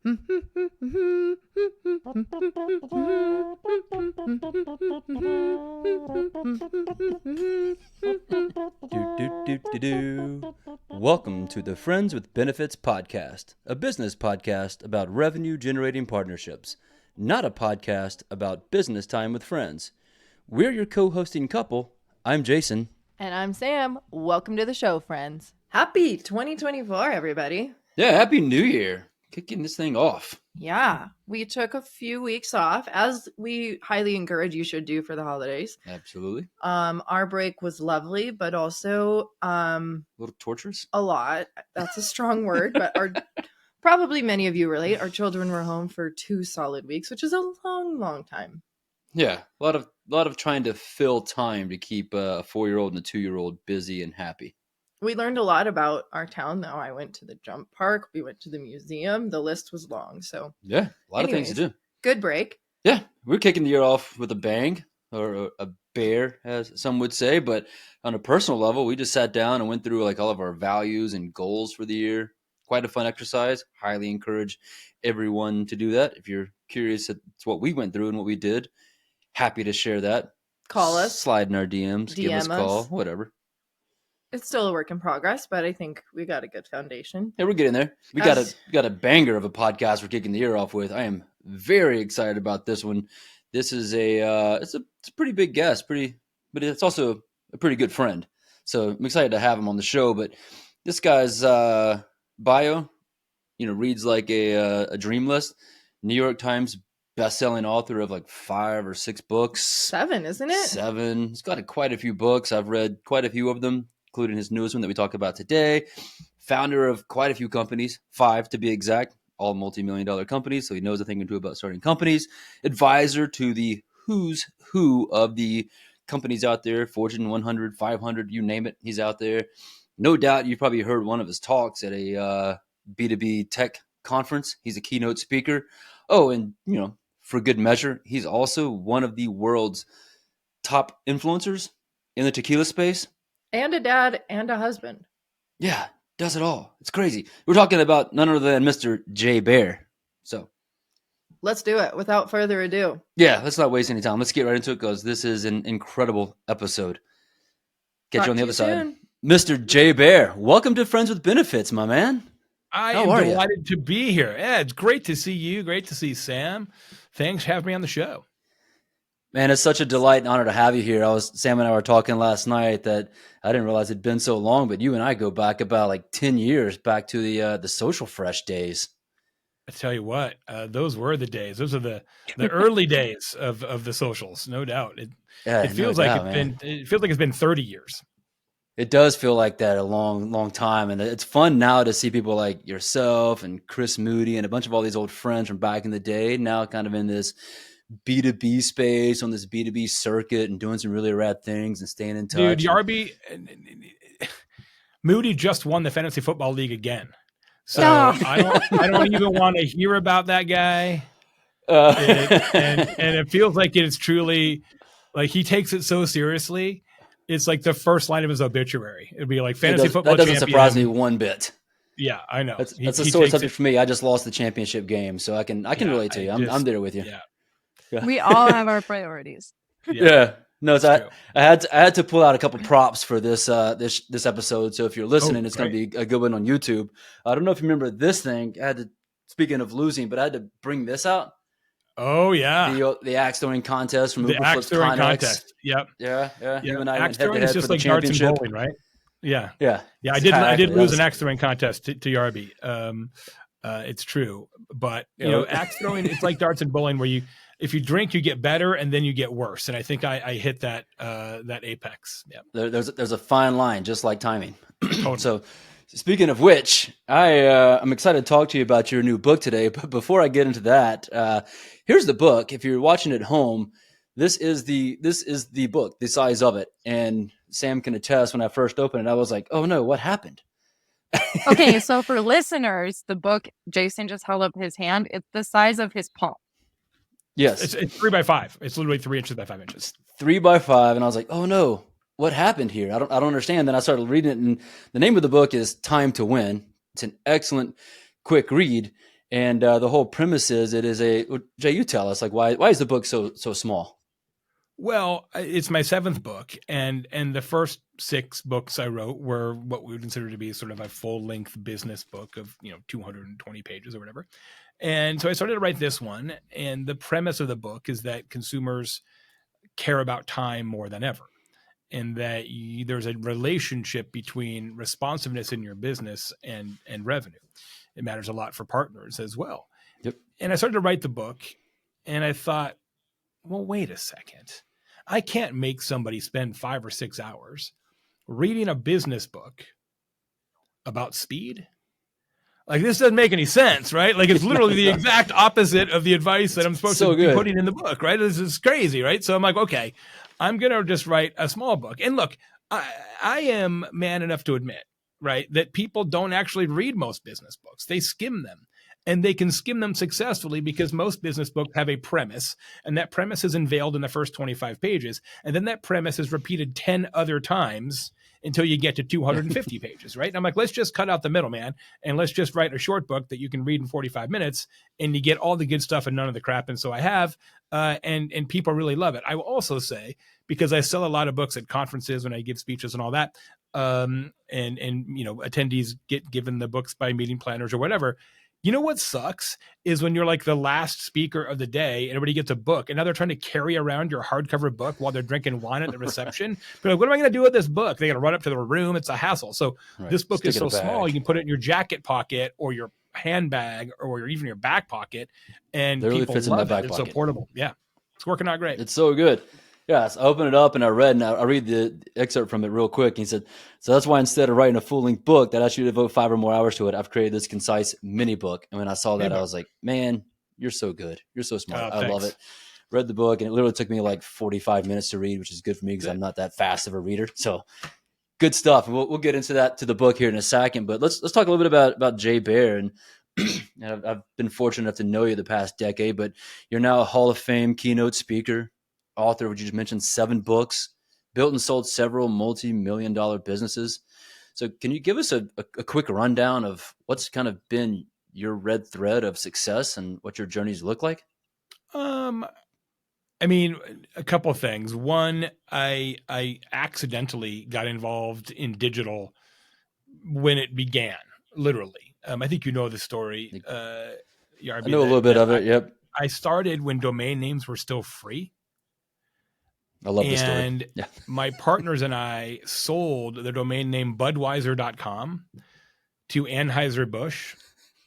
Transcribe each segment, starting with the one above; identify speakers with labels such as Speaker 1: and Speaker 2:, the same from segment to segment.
Speaker 1: do do do do. Welcome to the Friends with Benefits podcast, a business podcast about revenue generating partnerships, not a podcast about business time with friends. We're your co-hosting couple. I'm Jason.
Speaker 2: And I'm Sam. Welcome to the show, friends.
Speaker 3: Happy 2024, everybody.
Speaker 1: Yeah, Happy New Year. Kicking this thing off.
Speaker 3: Yeah, we took a few weeks off, as we highly encourage you should do for the holidays.
Speaker 1: Absolutely.
Speaker 3: Our break was lovely, but also
Speaker 1: a little torturous.
Speaker 3: A lot. That's a strong word, but probably many of you relate. Our children were home for 2 solid weeks, which is a long time.
Speaker 1: Yeah, a lot of trying to fill time to keep a 4-year-old and a 2-year-old busy and happy.
Speaker 3: We learned a lot about our town, though. I went to the jump park. We went to the museum. The list was long. So
Speaker 1: yeah, a lot of things to do.
Speaker 3: Good break.
Speaker 1: Yeah, we're kicking the year off with a bang, or a bear, as some would say. But on a personal level, we just sat down and went through like all of our values and goals for the year. Quite a fun exercise. Highly encourage everyone to do that. If you're curious, it's what we went through and what we did. Happy to share that.
Speaker 3: Call us.
Speaker 1: Slide in our DMs. Give us a call. Whatever.
Speaker 3: It's still a work in progress, but I think we got a good foundation.
Speaker 1: Yeah, we're getting there. We got a banger of a podcast we're kicking the year off with. I am very excited about this one. This is it's a pretty big guest, but it's also a pretty good friend. So I'm excited to have him on the show. But this guy's bio, reads like a dream list. New York Times best-selling author of like 5 or 6 books.
Speaker 3: 7, isn't it?
Speaker 1: 7. He's got quite a few books. I've read quite a few of them, including his newest one that we talk about today. Founder of quite a few companies, 5 to be exact, all multi-million-dollar companies. So he knows a thing or two about starting companies. Advisor to the who's who of the companies out there, Fortune 100, 500, you name it, he's out there. No doubt you've probably heard one of his talks at a B2B tech conference. He's a keynote speaker. Oh, and for good measure, he's also one of the world's top influencers in the tequila space.
Speaker 3: And a dad and a husband.
Speaker 1: Yeah, does it all. It's crazy. We're talking about none other than Mr. Jay Baer. So
Speaker 3: let's do it without further ado.
Speaker 1: Yeah, let's not waste any time. Let's get right into it because this is an incredible episode. Get you on the other side. Mr. Jay Baer, welcome to Friends with Benefits, my man.
Speaker 4: I am delighted to be here. Yeah, it's great to see you. Great to see Sam. Thanks for having me on the show.
Speaker 1: Man, it's such a delight and honor to have you here. Sam and I were talking last night that I didn't realize it'd been so long, but you and I go back about like 10 years back to the Social Fresh days.
Speaker 4: I tell you what, those were the days. Those are the early days of the socials, no doubt. It feels like it's been 30 years.
Speaker 1: It does feel like that a long time. And it's fun now to see people like yourself and Chris Moody and a bunch of all these old friends from back in the day now kind of in this B2B space on this B2B circuit and doing some really rad things and staying in touch.
Speaker 4: Dude, Yarby, Moody just won the fantasy football league again. So I don't even want to hear about that guy. And it feels like it's truly like he takes it so seriously. It's like the first line of his obituary. It'd be like fantasy football.
Speaker 1: That doesn't surprise me one bit.
Speaker 4: Yeah, I know.
Speaker 1: That's a sore subject for me. I just lost the championship game, so I can relate to you. I'm there with you.
Speaker 2: Yeah. We all have our priorities.
Speaker 1: Yeah. No, so I had to pull out a couple props for this episode. So if you're listening, it's going to be a good one on YouTube. I don't know if you remember this thing. Speaking of losing, but I had to bring this out.
Speaker 4: Oh yeah,
Speaker 1: the axe throwing contest from
Speaker 4: the axe throwing contest. Yep.
Speaker 1: Yeah. You and I
Speaker 4: axe
Speaker 1: went head to head
Speaker 4: just
Speaker 1: for
Speaker 4: like
Speaker 1: the
Speaker 4: darts and
Speaker 1: championship.
Speaker 4: bowling, right? Yeah. I did lose an axe throwing contest to Yarby. It's true, but axe throwing, it's like darts and bowling, where if you drink, you get better, and then you get worse. And I think I hit that apex. Yeah.
Speaker 1: There's a fine line, just like timing.
Speaker 4: Totally.
Speaker 1: So, speaking of which, I'm excited to talk to you about your new book today. But before I get into that, here's the book. If you're watching at home, this is the book, the size of it. And Sam can attest, when I first opened it, I was like, oh no, what happened?
Speaker 2: Okay, so for listeners, the book, Jason just held up his hand. It's the size of his palm.
Speaker 1: Yes.
Speaker 4: It's 3 by 5. It's literally 3 inches by 5 inches.
Speaker 1: 3 by 5. And I was like, oh no, what happened here? I don't understand. Then I started reading it, and the name of the book is Time to Win. It's an excellent, quick read. And the whole premise is Jay, you tell us, like, why is the book so small?
Speaker 4: Well, it's my 7th book, and the first 6 books I wrote were what we would consider to be sort of a full-length business book of 220 pages or whatever. And so I started to write this one, and the premise of the book is that consumers care about time more than ever, and that there's a relationship between responsiveness in your business and revenue. It matters a lot for partners as well.
Speaker 1: Yep.
Speaker 4: And I started to write the book, and I thought, well, wait a second. I can't make somebody spend 5 or 6 hours reading a business book about speed. Like, this doesn't make any sense, right? Like, it's literally the exact opposite of the advice that I'm supposed to be putting in the book, right? This is crazy, right? So I'm like, okay, I'm going to just write a small book. And look, I am man enough to admit, right, that people don't actually read most business books. They skim them. And they can skim them successfully because most business books have a premise, and that premise is unveiled in the first 25 pages. And then that premise is repeated 10 other times until you get to 250 pages, right? And I'm like, let's just cut out the middleman, and let's just write a short book that you can read in 45 minutes, and you get all the good stuff and none of the crap. And so I have, and people really love it. I will also say, because I sell a lot of books at conferences when I give speeches and all that, and attendees get given the books by meeting planners or whatever. You know what sucks is when you're like the last speaker of the day and everybody gets a book, and now they're trying to carry around your hardcover book while they're drinking wine at the reception. They're like, what am I going to do with this book? They got to run up to the room. It's a hassle. So this book is so small, you can put it in your jacket pocket or your handbag or even your back pocket, and people love it. It's so portable. Yeah, it's working out great.
Speaker 1: It's so good. Yeah, so I opened it up and I read the excerpt from it real quick. He said, so that's why instead of writing a full-length book that asked you to devote 5 or more hours to it, I've created this concise mini book. And when I saw that, I was like, man, you're so good. You're so smart. I love it. Read the book, and it literally took me like 45 minutes to read, which is good for me because I'm not that fast of a reader. So good stuff. We'll get into that to the book here in a second. But let's talk a little bit about Jay Baer. And I've been fortunate enough to know you the past decade, but you're now a Hall of Fame keynote speaker, author, which you just mentioned, 7 books, built and sold several multi-million-dollar businesses. So can you give us a quick rundown of what's kind of been your red thread of success and what your journeys look like?
Speaker 4: I mean, a couple of things. One, I accidentally got involved in digital when it began, literally. I think you know the story.
Speaker 1: I know a little bit of it, yep.
Speaker 4: I started when domain names were still free.
Speaker 1: I love this story.
Speaker 4: And my partners and I sold the domain name Budweiser.com to Anheuser-Busch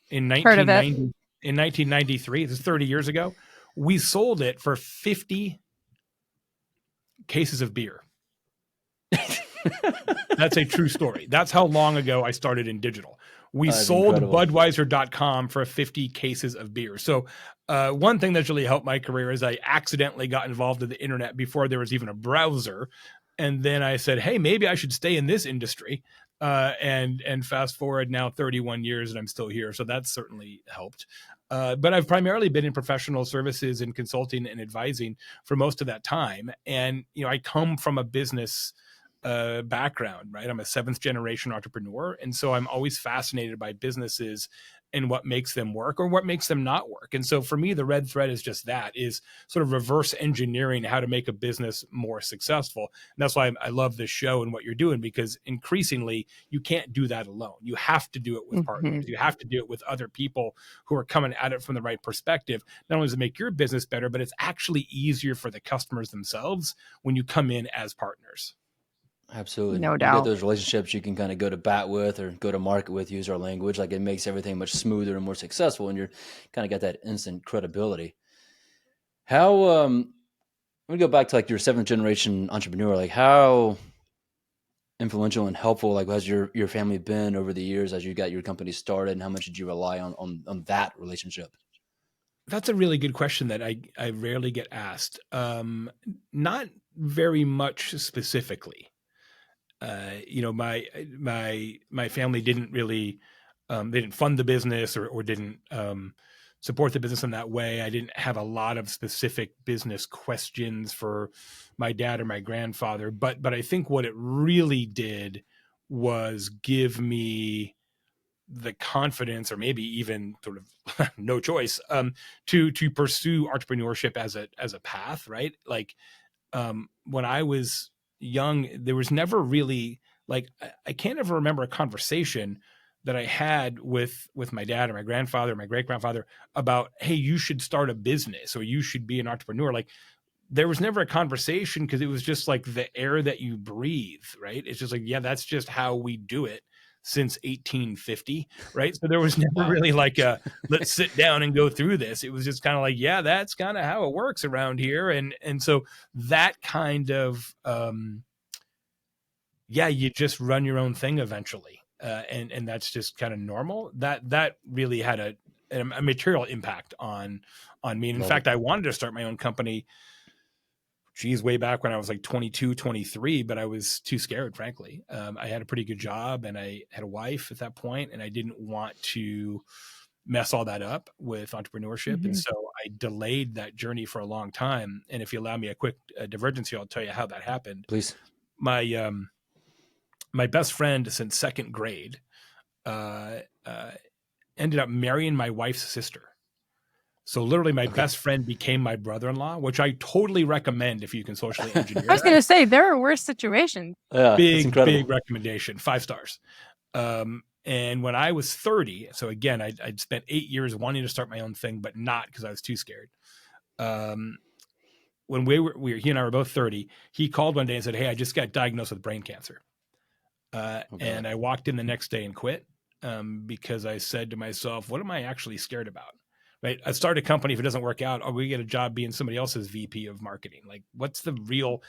Speaker 4: in 1993. This is 30 years ago. We sold it for 50 cases of beer. That's a true story. That's how long ago I started in digital. We sold Budweiser.com for 50 cases of beer. So one thing that's really helped my career is I accidentally got involved in the internet before there was even a browser. And then I said, hey, maybe I should stay in this industry. And fast forward now 31 years and I'm still here. So that's certainly helped. But I've primarily been in professional services and consulting and advising for most of that time. And, I come from a business background, right? I'm a 7th generation entrepreneur. And so I'm always fascinated by businesses and what makes them work or what makes them not work. And so for me, the red thread is just that, is sort of reverse engineering how to make a business more successful. And that's why I love this show and what you're doing, because increasingly you can't do that alone. You have to do it with partners. You have to do it with other people who are coming at it from the right perspective. Not only does it make your business better, but it's actually easier for the customers themselves when you come in as partners.
Speaker 1: Absolutely.
Speaker 2: No
Speaker 1: You
Speaker 2: doubt.
Speaker 1: get those relationships you can kind of go to bat with or go to market with, use our language. Like, it makes everything much smoother and more successful, and you're kind of got that instant credibility. How, let me go back to like your 7th generation entrepreneur. Like, how influential and helpful, like, has your family been over the years as you got your company started, and how much did you rely on that relationship?
Speaker 4: That's a really good question that I rarely get asked. Not very much specifically. My family didn't really, they didn't fund the business or didn't support the business in that way. I didn't have a lot of specific business questions for my dad or my grandfather, but I think what it really did was give me the confidence, or maybe even sort of no choice, to pursue entrepreneurship as a path, right? Like, when I was young, there was never really, like, I can't ever remember a conversation that I had with my dad or my grandfather or my great grandfather about, hey, you should start a business or you should be an entrepreneur. Like, there was never a conversation, because it was just like the air that you breathe, right? It's just like, yeah, that's just how we do it since 1850, right? So there was never really like a, let's sit down and go through this. It was just kind of like, yeah, that's kind of how it works around here. And so that kind of, you just run your own thing eventually. And that's just kind of normal. That really had a material impact on me. And in fact, I wanted to start my own company, way back when I was like 22, 23, but I was too scared, frankly. I had a pretty good job and I had a wife at that point, and I didn't want to mess all that up with entrepreneurship. And so I delayed that journey for a long time. And if you allow me a quick divergence here, I'll tell you how that happened.
Speaker 1: Please.
Speaker 4: My best friend since second grade ended up marrying my wife's sister. So literally my best friend became my brother-in-law, which I totally recommend if you can socially engineer.
Speaker 2: I was going to say, there are worse situations.
Speaker 1: Yeah,
Speaker 4: big recommendation, 5 stars. And when I was 30, so again, I'd spent 8 years wanting to start my own thing, but not because I was too scared. When he and I were both 30, he called one day and said, hey, I just got diagnosed with brain cancer. And I walked in the next day and quit because I said to myself, what am I actually scared about? Right. I start a company. If it doesn't work out, we get a job being somebody else's VP of marketing. Like, what's the real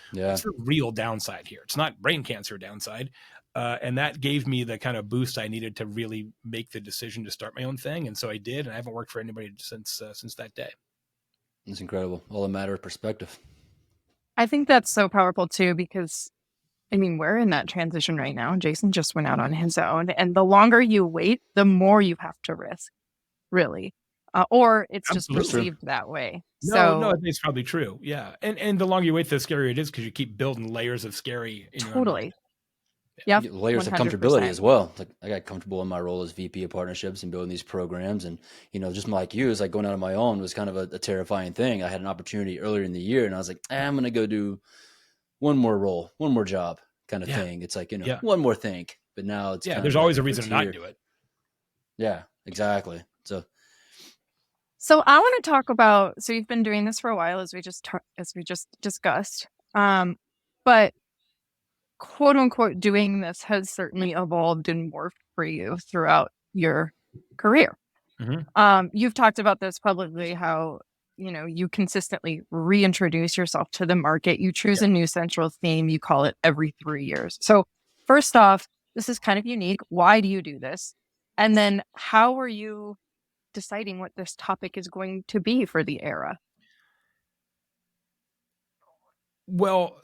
Speaker 4: downside here? It's not brain cancer downside. And that gave me the kind of boost I needed to really make the decision to start my own thing. And so I did, and I haven't worked for anybody since that day.
Speaker 1: It's incredible. All a matter of perspective.
Speaker 2: I think that's so powerful too, because I mean, we're in that transition right now. Jason just went out on his own, and the longer you wait, the more you have to risk, really. Or it's just perceived that way.
Speaker 4: No, it's probably true. Yeah. And the longer you wait, the scarier it is, because you keep building layers of scary.
Speaker 2: Totally. Yeah.
Speaker 1: Layers 100%. Of comfortability as well. Like, I got comfortable in my role as VP of partnerships and building these programs. And, just like you, it's like going out on my own was kind of a terrifying thing. I had an opportunity earlier in the year, and I was like, I'm going to go do one more role, one more job kind of thing. It's like, one more thing. But now it's
Speaker 4: there's always a reason to not do it.
Speaker 1: Yeah, exactly.
Speaker 2: So I want to talk about, so you've been doing this for a while, as we just discussed, but quote unquote, doing this has certainly evolved and morphed for you throughout your career. You've talked about this publicly, how, you consistently reintroduce yourself to the market. You choose a new central theme. You call it every 3 years. So first off, this is kind of unique. Why do you do this? And then how are you deciding what this topic is going to be for the era?
Speaker 4: Well,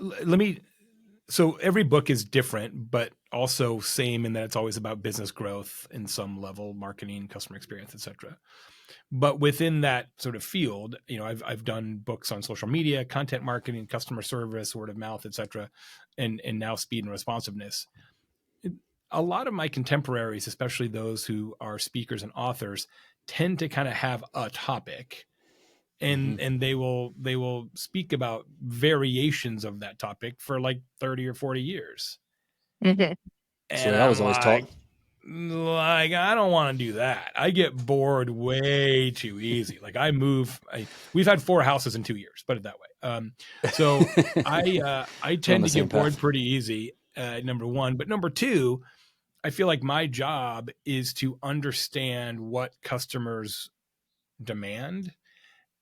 Speaker 4: so every book is different, but also same in that it's always about business growth in some level, marketing, customer experience, etc. But within that sort of field, I've done books on social media, content marketing, customer service, word of mouth, etc., and now speed and responsiveness. A lot of my contemporaries, especially those who are speakers and authors, tend to kind of have a topic, and they will speak about variations of that topic for like 30 or 40 years.
Speaker 1: And so I was always taught.
Speaker 4: Like, I don't want to do that. I get bored way too easy. Like, we've had 4 houses in 2 years, put it that way. So I tend to get bored pretty easy, number one. But number two, I feel like my job is to understand what customers demand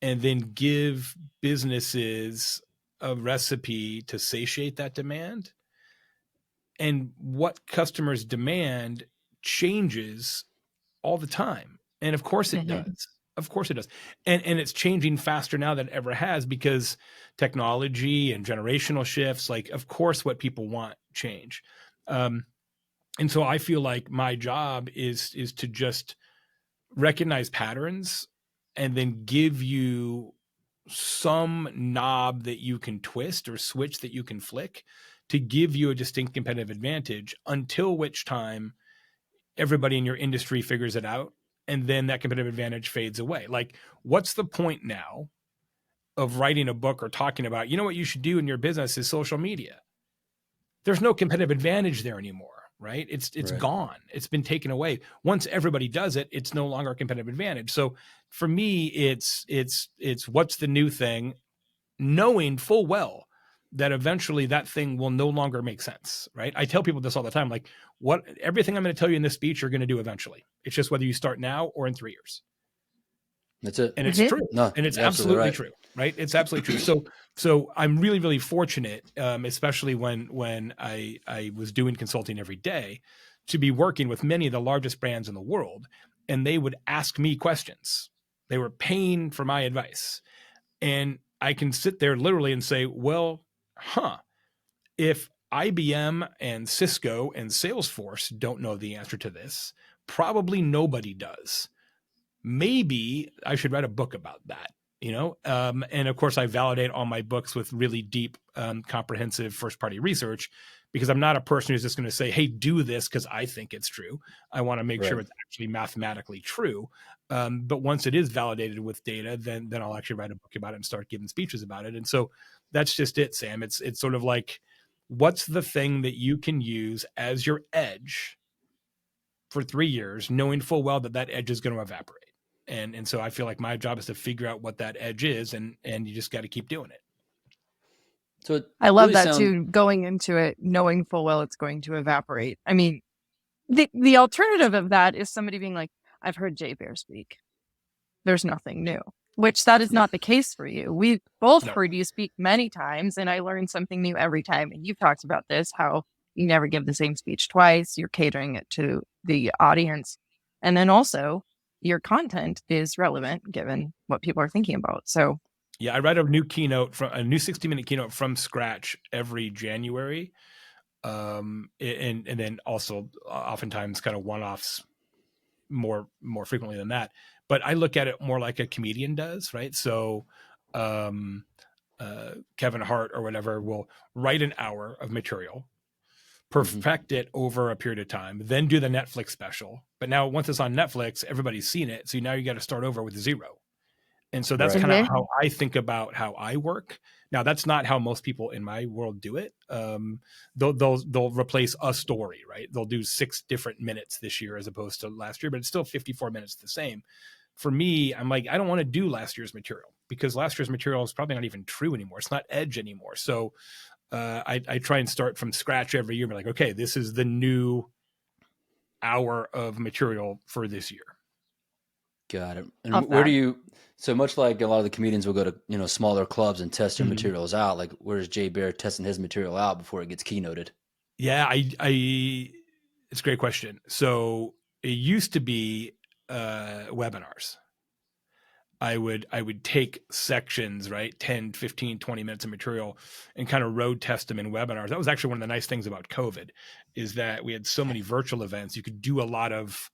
Speaker 4: and then give businesses a recipe to satiate that demand. And what customers demand changes all the time. And of course it does. Of course it does. And it's changing faster now than it ever has, because technology and generational shifts, like, of course, what people want change. And so I feel like my job is to just recognize patterns and then give you some knob that you can twist or switch that you can flick to give you a distinct competitive advantage, until which time everybody in your industry figures it out, and then that competitive advantage fades away. Like, what's the point now of writing a book or talking about, you know what you should do in your business is social media? There's no competitive advantage there anymore, right? It's
Speaker 1: Right.
Speaker 4: gone. It's been taken away. Once everybody does it, it's no longer a competitive advantage. So for me, it's what's the new thing, knowing full well that eventually that thing will no longer make sense, right? I tell people this all the time, like, everything I'm going to tell you in this speech, you're going to do eventually. It's just whether you start now or in 3 years.
Speaker 1: That's it.
Speaker 4: And it's true.
Speaker 1: No,
Speaker 4: And it's
Speaker 1: you're absolutely
Speaker 4: absolutely
Speaker 1: right.
Speaker 4: true, right? It's absolutely true. So I'm really, really fortunate, especially when I was doing consulting every day, to be working with many of the largest brands in the world. And they would ask me questions. They were paying for my advice. And I can sit there literally and say, well, if IBM and Cisco and Salesforce don't know the answer to this, probably nobody does. Maybe I should write a book about that, and of course I validate all my books with really deep, comprehensive first party research, because I'm not a person who's just going to say, hey, do this because I think it's true. I want to make sure it's actually mathematically true. But once it is validated with data, then I'll actually write a book about it and start giving speeches about it. And so that's just it, Sam. It's sort of like, what's the thing that you can use as your edge for 3 years, knowing full well that edge is going to evaporate. And so I feel like my job is to figure out what that edge is, and you just got to keep doing it.
Speaker 1: So
Speaker 2: I love that too, going into it, knowing full well it's going to evaporate. I mean, the alternative of that is somebody being like, I've heard Jay Baer speak. There's nothing new, which that is not the case for you. We've both heard you speak many times, and I learn something new every time. And you've talked about this, how you never give the same speech twice. You're catering it to the audience. And then also your content is relevant given what people are thinking about. So
Speaker 4: yeah, I write a new keynote, a new 60-minute keynote from scratch every January. And then also oftentimes kind of one-offs more frequently than that. But I look at it more like a comedian does, right? So Kevin Hart or whatever will write an hour of material, perfect it over a period of time, then do the Netflix special. But now once it's on Netflix, everybody's seen it. So now you got to start over with zero. And so that's kind of how I think about how I work. Now, that's not how most people in my world do it. They'll replace a story, right? They'll do 6 different minutes this year as opposed to last year, but it's still 54 minutes the same. For me, I'm like, I don't want to do last year's material because last year's material is probably not even true anymore. It's not edge anymore. So I try and start from scratch every year. Be like, okay, this is the new hour of material for this year.
Speaker 1: Got it. And where do you, so much like a lot of the comedians will go to, smaller clubs and test their materials out. Like, where's Jay Baer testing his material out before it gets keynoted?
Speaker 4: Yeah, it's a great question. So it used to be webinars. I would take sections, right? 10, 15, 20 minutes of material and kind of road test them in webinars. That was actually one of the nice things about COVID, is that we had so many virtual events. You could do a lot of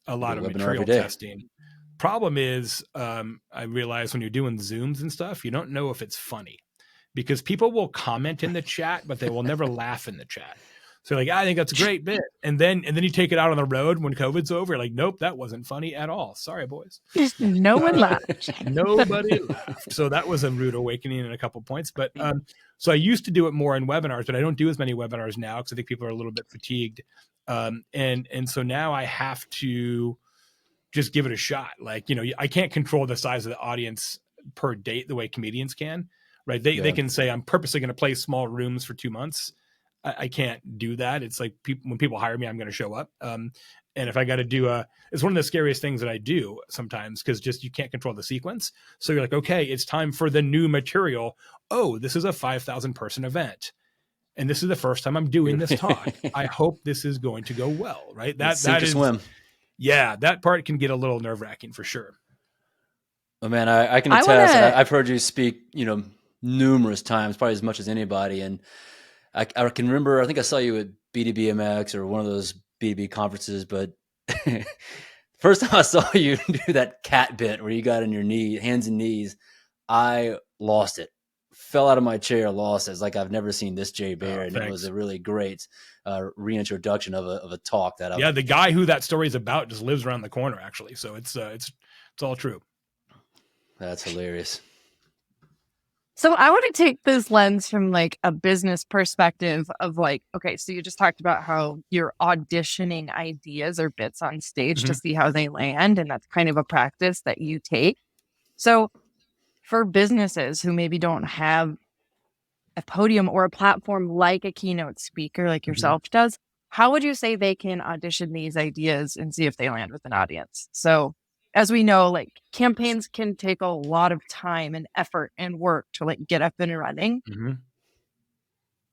Speaker 4: material testing. Problem is, I realized when you're doing Zooms and stuff, you don't know if it's funny because people will comment in the chat, but they will never laugh in the chat. So like, I think that's a great bit. And then you take it out on the road when COVID's over. You're like, nope, that wasn't funny at all. Sorry, boys.
Speaker 2: No one laughed.
Speaker 4: Nobody laughed. So that was a rude awakening in a couple points. But so I used to do it more in webinars, but I don't do as many webinars now because I think people are a little bit fatigued. And so now I have to just give it a shot. Like, I can't control the size of the audience per date the way comedians can, right? They can say, I'm purposely going to play small rooms for 2 months. I can't do that. It's like when people hire me, I'm going to show up. And if I got to do it's one of the scariest things that I do sometimes, because just you can't control the sequence. So you're like, okay, it's time for the new material. Oh, this is a 5,000 person event. And this is the first time I'm doing this talk. I hope this is going to go well, right? That is
Speaker 1: swim.
Speaker 4: Yeah, that part can get a little nerve-wracking for sure.
Speaker 1: Oh man, I can attest. I've heard you speak, numerous times, probably as much as anybody. And I can remember, I think I saw you at B2BMX or one of those B2B conferences, but first time I saw you do that cat bit where you got on your hands and knees, I lost it fell out of my chair lost. It's like I've never seen this Jay Baer, and
Speaker 4: thanks.
Speaker 1: it was a really great reintroduction of a talk that
Speaker 4: the guy who that story is about just lives around the corner, actually. So it's all true.
Speaker 1: That's hilarious.
Speaker 2: So I want to take this lens from like a business perspective of like, okay, so you just talked about how you're auditioning ideas or bits on stage to see how they land. And that's kind of a practice that you take. So for businesses who maybe don't have a podium or a platform like a keynote speaker like yourself does, how would you say they can audition these ideas and see if they land with an audience? So as we know, like campaigns can take a lot of time and effort and work to like get up and running.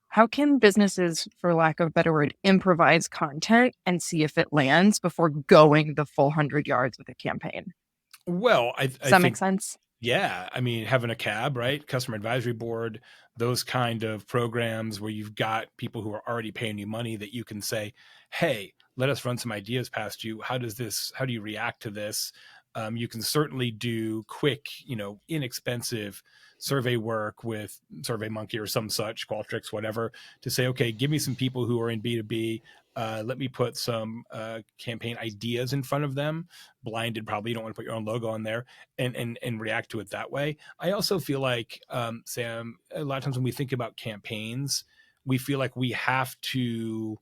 Speaker 2: How can businesses, for lack of a better word, improvise content and see if it lands before going the full 100 yards with a campaign?
Speaker 4: Well, I
Speaker 2: Does that
Speaker 4: think,
Speaker 2: make sense?
Speaker 4: Yeah. I mean, having a CAB, right? Customer advisory board, those kind of programs where you've got people who are already paying you money that you can say, hey, let us run some ideas past you. How do you react to this? You can certainly do quick, inexpensive survey work with SurveyMonkey or some such, Qualtrics, whatever, to say, okay, give me some people who are in B2B. Let me put some campaign ideas in front of them. Blinded, probably. You don't want to put your own logo on there and react to it that way. I also feel like, Sam, a lot of times when we think about campaigns, we feel like we have to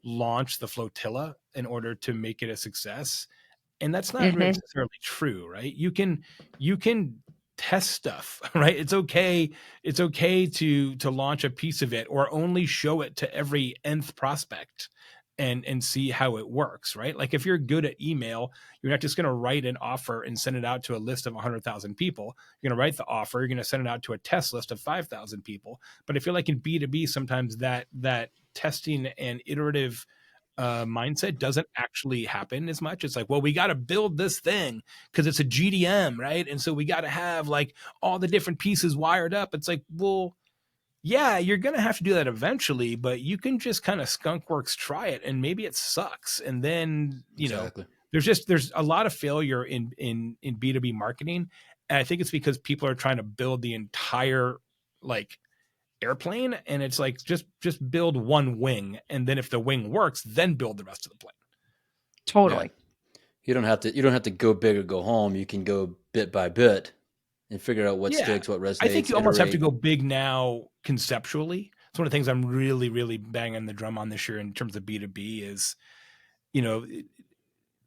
Speaker 4: launch the flotilla in order to make it a success. And that's not necessarily true, right? You can test stuff, right? It's okay to launch a piece of it or only show it to every nth prospect and see how it works, right? Like if you're good at email, you're not just going to write an offer and send it out to a list of 100,000 people. You're going to write the offer, you're going to send it out to a test list of 5,000 people. But I feel like in B2B, sometimes that testing and iterative mindset doesn't actually happen as much. It's like, well, we got to build this thing because it's a GDM, right? And so we got to have like all the different pieces wired up. It's like, well, yeah, you're going to have to do that eventually, but you can just kind of skunkworks try it and maybe it sucks. And then, there's a lot of failure in B2B marketing. And I think it's because people are trying to build the entire like airplane, and it's like just build one wing, and then if the wing works, then build the rest of the plane.
Speaker 2: Totally.
Speaker 1: Yeah. You don't have to go big or go home. You can go bit by bit and figure out what sticks, what resonates.
Speaker 4: I think you almost have to go big now conceptually. It's one of the things I'm really, really banging the drum on this year in terms of B2B is,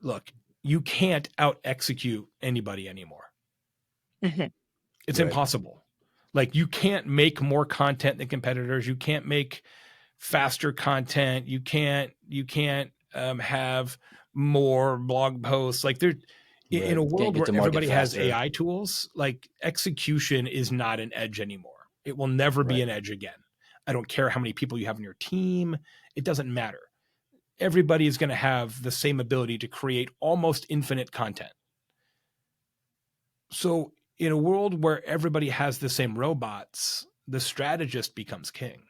Speaker 4: look, you can't out execute anybody anymore. It's impossible. Like you can't make more content than competitors. You can't make faster content. You can't have more blog posts. Like in a world where everybody has AI tools, like execution is not an edge anymore. It will never be an edge again. I don't care how many people you have in your team. It doesn't matter. Everybody is going to have the same ability to create almost infinite content. So in a world where everybody has the same robots, the strategist becomes king.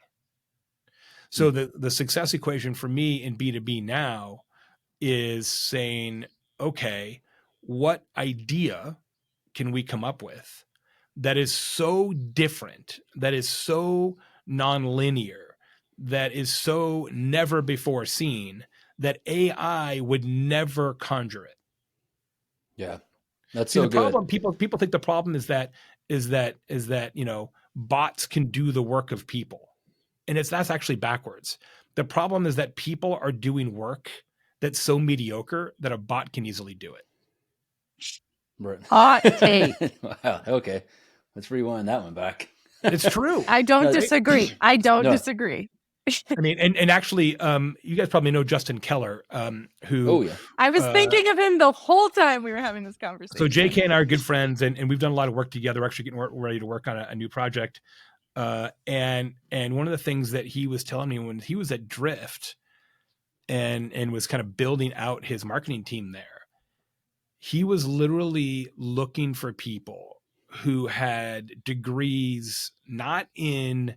Speaker 4: So the success equation for me in B2B now is saying, okay, what idea can we come up with that is so different, that is so nonlinear, that is so never before seen that AI would never conjure it?
Speaker 1: Yeah. That's so
Speaker 4: the
Speaker 1: good.
Speaker 4: problem, people think the problem is that bots can do the work of people, and that's actually backwards. The problem is that people are doing work that's so mediocre that a bot can easily do it.
Speaker 1: Right.
Speaker 2: Hot take.
Speaker 1: Wow. Okay, let's rewind that one back.
Speaker 4: It's true.
Speaker 2: I don't disagree. I don't disagree.
Speaker 4: I mean, and actually, you guys probably know Justin Keller, who.
Speaker 1: Oh yeah.
Speaker 2: I was thinking of him the whole time we were having this conversation.
Speaker 4: So JK and I are good friends, and we've done a lot of work together. We're actually getting ready to work on a new project. And one of the things that he was telling me when he was at Drift and was kind of building out his marketing team there, he was literally looking for people who had degrees not in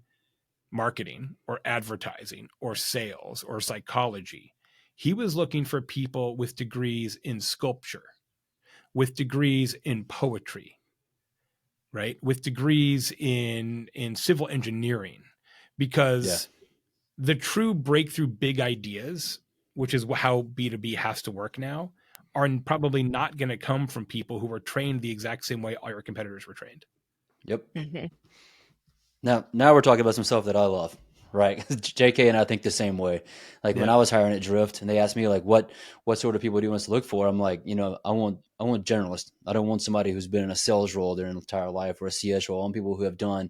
Speaker 4: marketing or advertising or sales or psychology. He was looking for people with degrees in sculpture, with degrees in poetry, right, with degrees in civil engineering, because the true breakthrough big ideas, which is how B2B has to work now, are probably not going to come from people who were trained the exact same way all your competitors were trained.
Speaker 1: Yep.
Speaker 2: Mm-hmm.
Speaker 1: Now we're talking about some stuff that I love, right? JK and I think the same way. Like when I was hiring at Drift and they asked me like what sort of people do you want us to look for? I'm like, I want generalists. I don't want somebody who's been in a sales role their entire life or a CS role. I want people who have done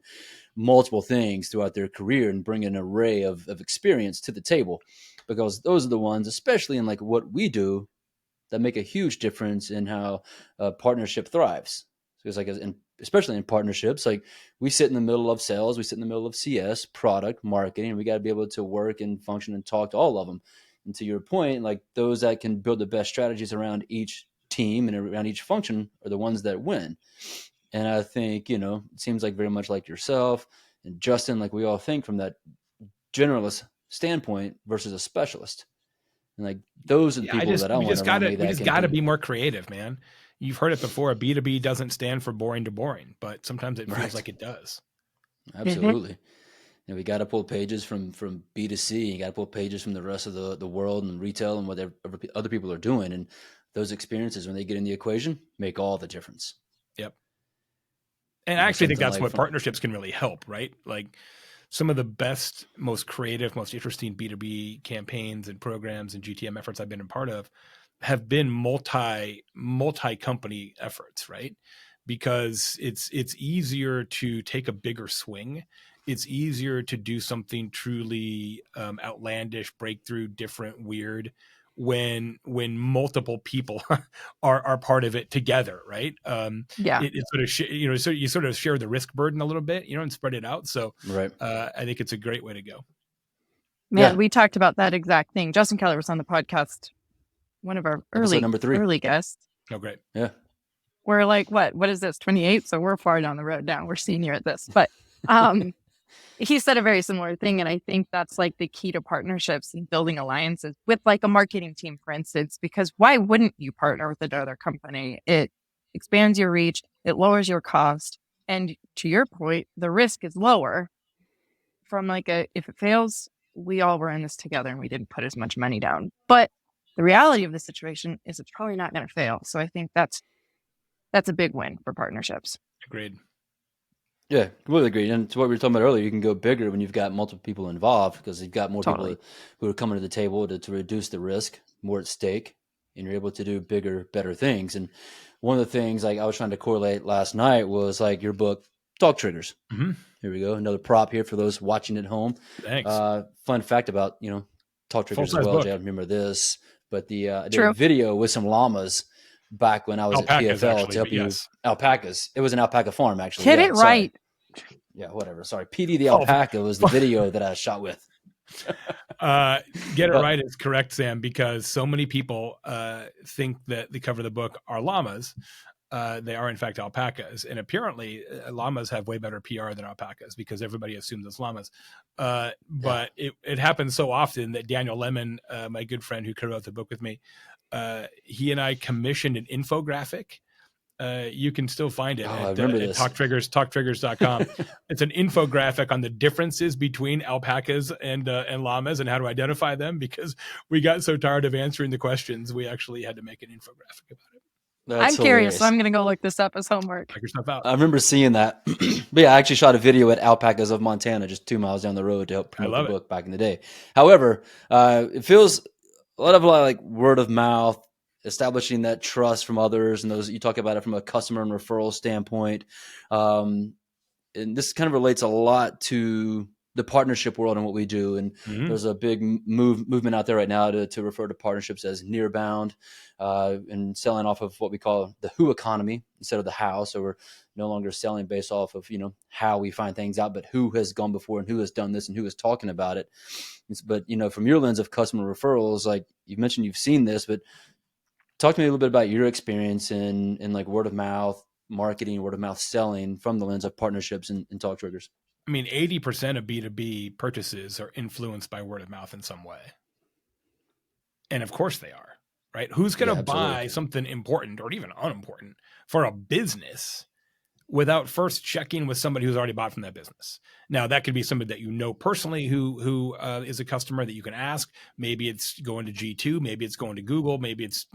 Speaker 1: multiple things throughout their career and bring an array of experience to the table, because those are the ones, especially in like what we do, that make a huge difference in how a partnership thrives. Because like, especially in partnerships, like we sit in the middle of sales, we sit in the middle of CS, product, marketing, and we got to be able to work and function and talk to all of them. And to your point, like those that can build the best strategies around each team and around each function are the ones that win. And I think, it seems like very much like yourself and Justin, like we all think from that generalist standpoint versus a specialist. And like those are the people that I want around me.
Speaker 4: We just got to be more creative, man. You've heard it before. B2B doesn't stand for boring to boring, but sometimes it feels like it does.
Speaker 1: Absolutely. And we got to pull pages from B2C. You got to pull pages from the rest of the world and retail and whatever other people are doing. And those experiences, when they get in the equation, make all the difference.
Speaker 4: Yep. And I actually think that's what partnerships can really help, right? Like some of the best, most creative, most interesting B2B campaigns and programs and GTM efforts I've been a part of have been multi-company efforts, right? Because it's easier to take a bigger swing. It's easier to do something truly outlandish, breakthrough, different, weird, when multiple people are part of it together, right? It sort of so you sort of share the risk burden a little bit, and spread it out. So
Speaker 1: right.
Speaker 4: I think it's a great way to go.
Speaker 2: Man, we talked about that exact thing. Justin Keller was on the podcast, one of our early guests.
Speaker 4: Oh, great.
Speaker 1: Yeah.
Speaker 2: We're like, what is this, 28? So we're far down the road now. We're senior at this. But he said a very similar thing. And I think that's like the key to partnerships and building alliances with like a marketing team, for instance, because why wouldn't you partner with another company? It expands your reach. It lowers your cost. And to your point, the risk is lower from like if it fails, we all were in this together and we didn't put as much money down. But the reality of the situation is it's probably not going to fail. So I think that's a big win for partnerships.
Speaker 4: Agreed.
Speaker 1: Yeah, completely agreed. And to what we were talking about earlier, you can go bigger when you've got multiple people involved, because you've got more people who are coming to the table to reduce the risk, more at stake, and you're able to do bigger, better things. And one of the things like I was trying to correlate last night was like your book, Talk Triggers.
Speaker 4: Mm-hmm.
Speaker 1: Here we go. Another prop here for those watching at home.
Speaker 4: Thanks.
Speaker 1: Fun fact about, Talk Triggers as well, Jay. I remember this, but I did a video with some llamas back when I was
Speaker 4: Alpacas,
Speaker 1: at PFL to help you. Alpacas. It was an alpaca farm, actually.
Speaker 2: Get it right.
Speaker 1: Yeah, whatever. Sorry. PD the Alpaca was the video that I shot with.
Speaker 4: Get it right is correct, Sam, because so many people think that the cover of the book are llamas. They are, in fact, alpacas. And apparently, llamas have way better PR than alpacas because everybody assumes it's llamas. But it happens so often that Daniel Lemon, my good friend who co-wrote the book with me, he and I commissioned an infographic. You can still find it at talktriggers.com. It's an infographic on the differences between alpacas and llamas and how to identify them, because we got so tired of answering the questions, we actually had to make an infographic about it.
Speaker 2: I'm curious, so I'm going to go look this up as homework.
Speaker 4: Check your stuff out.
Speaker 1: I remember seeing that. But yeah, I actually shot a video at Alpacas of Montana, just 2 miles down the road, to help promote the book back in the day. However, it feels a lot of like word of mouth, establishing that trust from others, and those you talk about it from a customer and referral standpoint. And this kind of relates a lot to the partnership world and what we do. And there's a big movement out there right now to refer to partnerships as near bound, and selling off of what we call the who economy instead of the how. So we're no longer selling based off of, how we find things out, but who has gone before and who has done this and who is talking about it. But, from your lens of customer referrals, like you mentioned, you've seen this, but talk to me a little bit about your experience in like word of mouth marketing, word of mouth selling from the lens of partnerships and Talk Triggers.
Speaker 4: I mean, 80% of B2B purchases are influenced by word of mouth in some way. And of course they are, right? Who's going to buy something important or even unimportant for a business without first checking with somebody who's already bought from that business. Now, that could be somebody that you know personally who is a customer that you can ask. Maybe it's going to G2, maybe it's going to Google, maybe it's,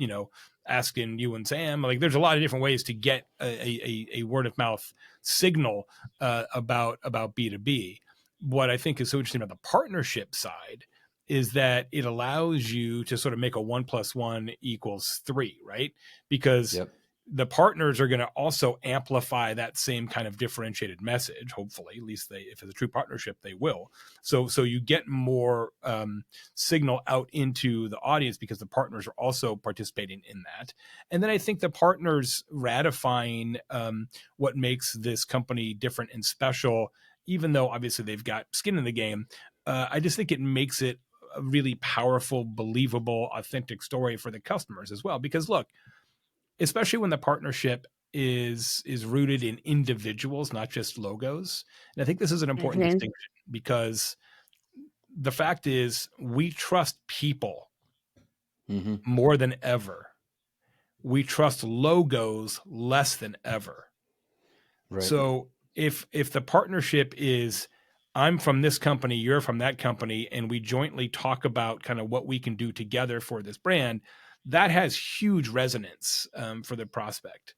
Speaker 4: asking you and Sam. Like, there's a lot of different ways to get a word of mouth signal about B2B. What I think is so interesting about the partnership side is that it allows you to sort of make a 1 + 1 = 3, right? Because the partners are going to also amplify that same kind of differentiated message. Hopefully, at least if it's a true partnership, they will. So you get more signal out into the audience because the partners are also participating in that. And then I think the partners ratifying what makes this company different and special, even though obviously they've got skin in the game. I just think it makes it a really powerful, believable, authentic story for the customers as well. Because look, especially when the partnership is rooted in individuals, not just logos. And I think this is an important distinction, because the fact is we trust people more than ever. We trust logos less than ever. Right. So if the partnership is, I'm from this company, you're from that company, and we jointly talk about kind of what we can do together for this brand, that has huge resonance for the prospect.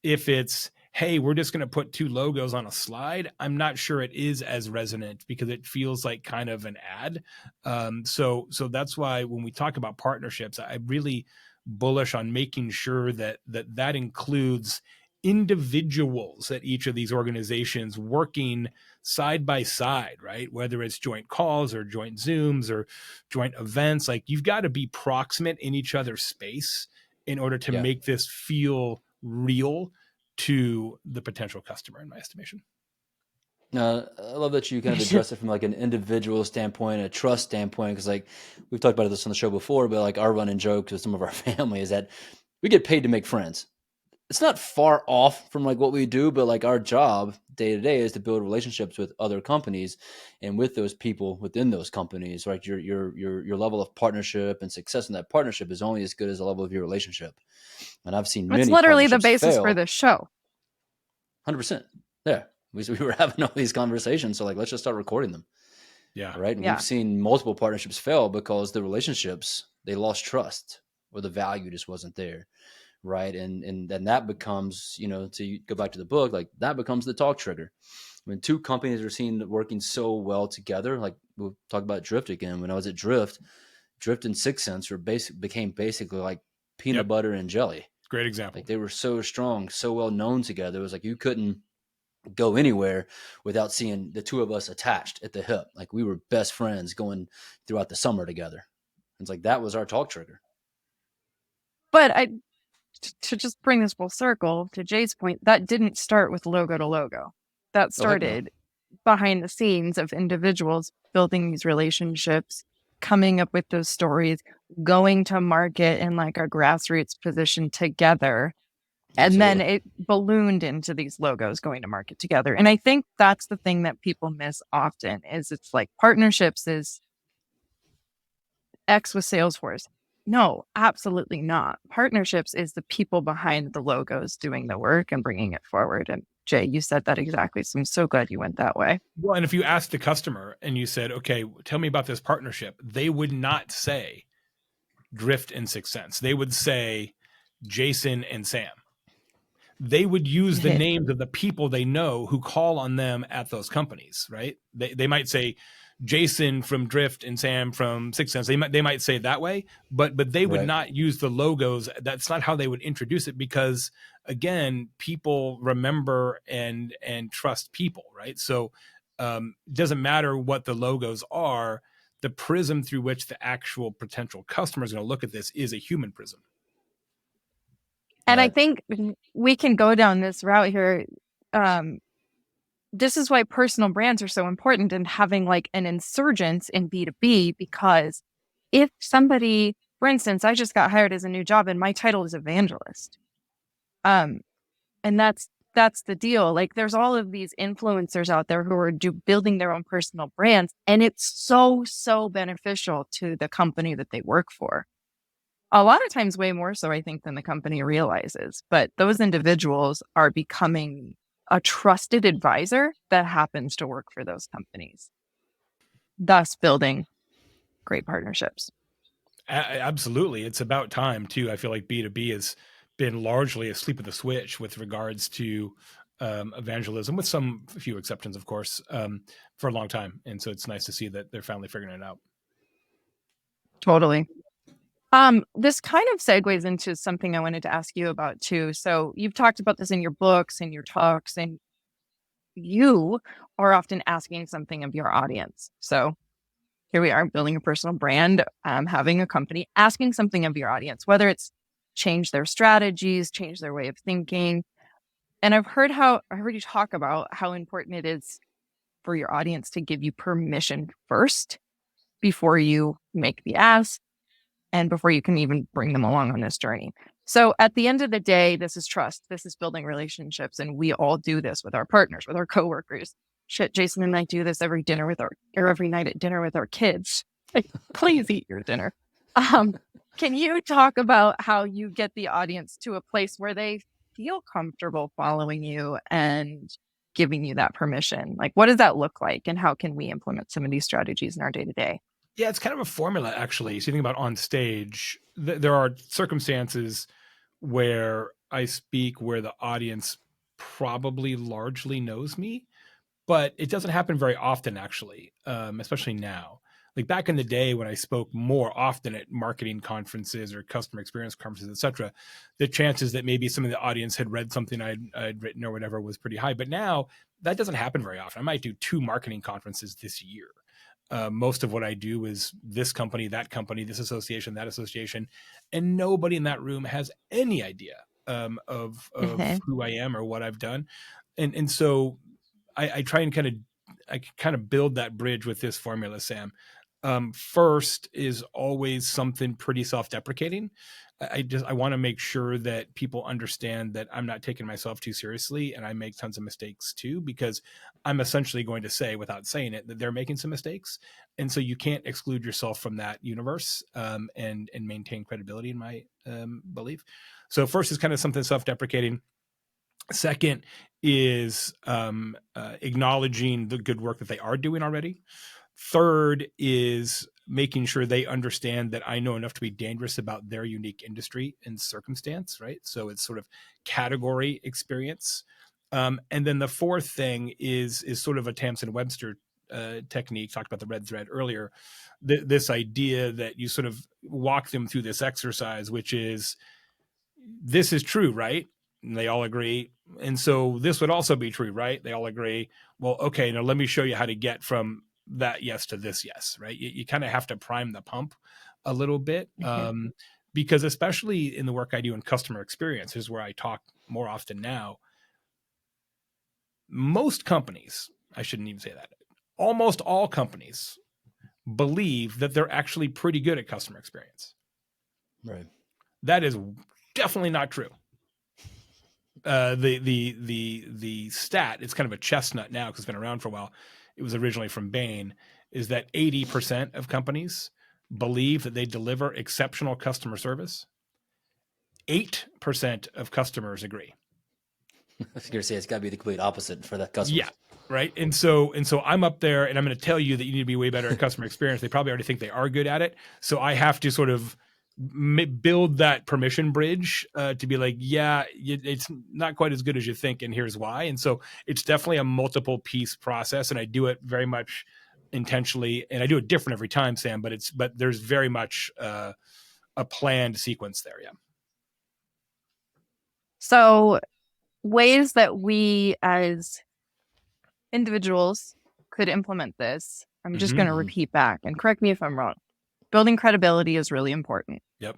Speaker 4: If it's, hey, we're just going to put 2 logos on a slide, I'm not sure it is as resonant, because it feels like kind of an ad. So that's why when we talk about partnerships, I'm really bullish on making sure that includes individuals at each of these organizations working side by side, right? Whether it's joint calls or joint Zooms or joint events, like, you've got to be proximate in each other's space in order to make this feel real to the potential customer, in my estimation.
Speaker 1: No, I love that you kind of address it from like an individual standpoint, a trust standpoint, because like we've talked about this on the show before, but like our running joke with some of our family is that we get paid to make friends. It's not far off from like what we do, but like our job day to day is to build relationships with other companies and with those people within those companies, right? Your level of partnership and success in that partnership is only as good as the level of your relationship. And I've seen many.
Speaker 2: It's literally the basis for this show.
Speaker 1: 100%. Yeah. We were having all these conversations. So like, let's just start recording them.
Speaker 4: Yeah.
Speaker 1: Right. And we've seen multiple partnerships fail because the relationships, they lost trust or the value just wasn't there. Right. And then that becomes, to go back to the book, like that becomes the talk trigger. When 2 companies are seen working so well together, like we'll talk about Drift again. When I was at Drift and 6 Sense became basically like peanut butter and jelly.
Speaker 4: Great example.
Speaker 1: Like they were so strong, so well known together. It was like you couldn't go anywhere without seeing the 2 of us attached at the hip. Like we were best friends going throughout the summer together. It's like that was our talk trigger.
Speaker 2: But to just bring this full circle to Jay's point, that didn't start with logo to logo. That started behind the scenes of individuals building these relationships, coming up with those stories, going to market in like a grassroots position together. And then it ballooned into these logos going to market together. And I think that's the thing that people miss often is it's like partnerships is X with Salesforce. No, absolutely not. Partnerships is the people behind the logos doing the work and bringing it forward. And Jay, you said that exactly. So I'm so glad you went that way.
Speaker 4: Well, and if you asked the customer and you said, okay, tell me about this partnership, they would not say Drift and 6 Sense. They would say Jason and Sam. They would use the names of the people they know who call on them at those companies, right? They might say Jason from Drift and Sam from 6 Sense. They might say it that way, but they would not use the logos. That's not how they would introduce it, because again, people remember and trust people, right? So it doesn't matter what the logos are. The prism through which the actual potential customer is going to look at this is a human prism.
Speaker 2: And I think we can go down this route here. This is why personal brands are so important and having like an insurgence in B2B, because if somebody, for instance, I just got hired as a new job and my title is evangelist. And that's the deal. Like there's all of these influencers out there who are building their own personal brands. And it's so beneficial to the company that they work for. A lot of times way more so, I think, than the company realizes. But those individuals are becoming a trusted advisor that happens to work for those companies, thus building great partnerships.
Speaker 4: Absolutely. It's about time too. I feel like B2B has been largely asleep at the switch with regards to evangelism, with some few exceptions, of course, for a long time. And so it's nice to see that they're finally figuring it out.
Speaker 2: Totally. This kind of segues into something I wanted to ask you about too. So you've talked about this in your books and your talks, and you are often asking something of your audience. So here we are building a personal brand, having a company, asking something of your audience, whether it's change their strategies, change their way of thinking. And I heard you talk about how important it is for your audience to give you permission first before you make the ask and before you can even bring them along on this journey. So at the end of the day, this is trust. This is building relationships. And we all do this with our partners, with our coworkers. Shit, Jason and I do this every night at dinner with our kids. Like, please eat your dinner. Can you talk about how you get the audience to a place where they feel comfortable following you and giving you that permission? Like, what does that look like? And how can we implement some of these strategies in our day-to-day?
Speaker 4: Yeah, it's kind of a formula, actually. So you think about on stage, there are circumstances where I speak where the audience probably largely knows me, but it doesn't happen very often, actually, especially now. Like back in the day when I spoke more often at marketing conferences or customer experience conferences, et cetera, the chances that maybe some of the audience had read something I'd written or whatever was pretty high. But now that doesn't happen very often. I might do 2 marketing conferences this year. Most of what I do is this company, this association, that association, and nobody in that room has any idea of who I am or what I've done. And so I try and kind of build that bridge with this formula, Sam. First is always something pretty self-deprecating. I want to make sure that people understand that I'm not taking myself too seriously and I make tons of mistakes too, because I'm essentially going to say without saying it that they're making some mistakes. And so you can't exclude yourself from that universe and maintain credibility in my belief. So first is kind of something self-deprecating. Second is acknowledging the good work that they are doing already. Third is making sure they understand that I know enough to be dangerous about their unique industry and circumstance, right? So it's sort of category experience. And then the fourth thing is sort of a Tamsin Webster technique, talked about the red thread earlier, this idea that you sort of walk them through this exercise, which is, this is true, right? And they all agree. And so this would also be true, right? They all agree. Well, okay, now let me show you how to get from that yes to this yes, right? You kind of have to prime the pump a little bit because especially in the work I do in customer experience is where I talk more often now. Most companies, I shouldn't even say that, almost all companies believe that they're actually pretty good at customer experience.
Speaker 1: Right.
Speaker 4: That is definitely not true. The stat, it's kind of a chestnut now because it's been around for a while. It was originally from Bain, is that 80% of companies believe that they deliver exceptional customer service. 8% of customers agree.
Speaker 1: I was going to say it's got to be the complete opposite for that customer.
Speaker 4: Yeah, right. And so I'm up there and I'm going to tell you that you need to be way better at customer experience. They probably already think they are good at it. So I have to sort of build that permission bridge to be like, yeah, it's not quite as good as you think, and here's why. And so it's definitely a multiple piece process, and I do it very much intentionally, and I do it different every time, Sam. But there's very much a planned sequence there. Yeah.
Speaker 2: So ways that we as individuals could implement this, I'm just going to repeat back and correct me if I'm wrong. Building credibility is really important.
Speaker 4: Yep.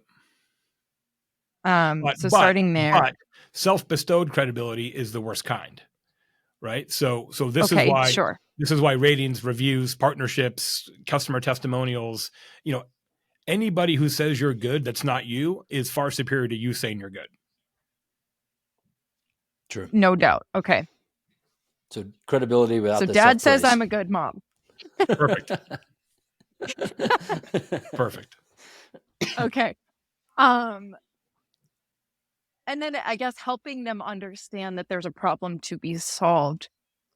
Speaker 2: Starting there.
Speaker 4: But self-bestowed credibility is the worst kind, right? So this is why
Speaker 2: sure.
Speaker 4: This is why ratings, reviews, partnerships, customer testimonials, anybody who says you're good that's not you is far superior to you saying you're good.
Speaker 1: True.
Speaker 2: No doubt. Okay.
Speaker 1: So credibility without the
Speaker 2: Dad says
Speaker 1: self-praise.
Speaker 2: I'm a good mom.
Speaker 4: Perfect. Perfect.
Speaker 2: Okay. And then I guess helping them understand that there's a problem to be solved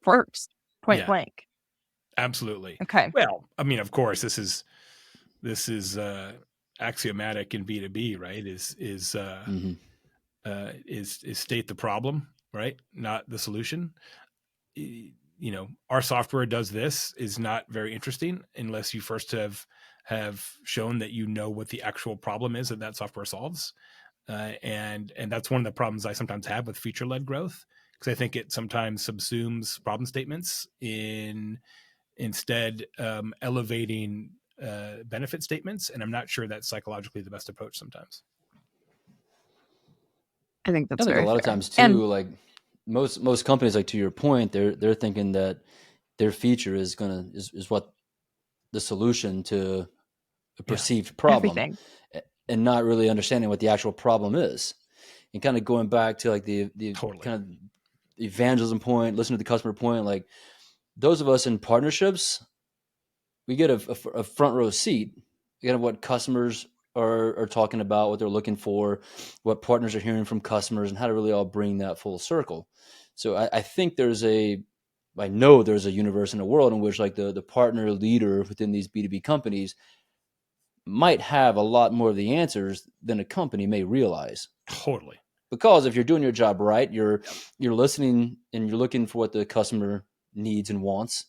Speaker 2: first, point blank.
Speaker 4: Absolutely.
Speaker 2: Okay.
Speaker 4: Well, I mean, of course, this is axiomatic in B2B, right? Is state the problem, right? Not the solution. You know, our software does this is not very interesting unless you first have shown that you know what the actual problem is that software solves. And that's one of the problems I sometimes have with feature-led growth, because I think it sometimes subsumes problem statements instead elevating benefit statements, and I'm not sure that's psychologically the best approach sometimes.
Speaker 2: I think that's
Speaker 1: I think
Speaker 2: very
Speaker 1: a lot
Speaker 2: fair.
Speaker 1: of times too, like most companies, like to your point, they're thinking that their feature is what the solution to a perceived problem,
Speaker 2: everything,
Speaker 1: and not really understanding what the actual problem is. And kind of going back to like the
Speaker 4: Totally.
Speaker 1: kind of evangelism point, listen to the customer point, like those of us in partnerships, we get a front row seat, kind of what customers are talking about, what they're looking for, what partners are hearing from customers, and how to really all bring that full circle. So I think I know there's a universe in a world in which like the partner leader within these B2B companies might have a lot more of the answers than a company may realize.
Speaker 4: Totally.
Speaker 1: Because if you're doing your job right, you're listening and you're looking for what the customer needs and wants,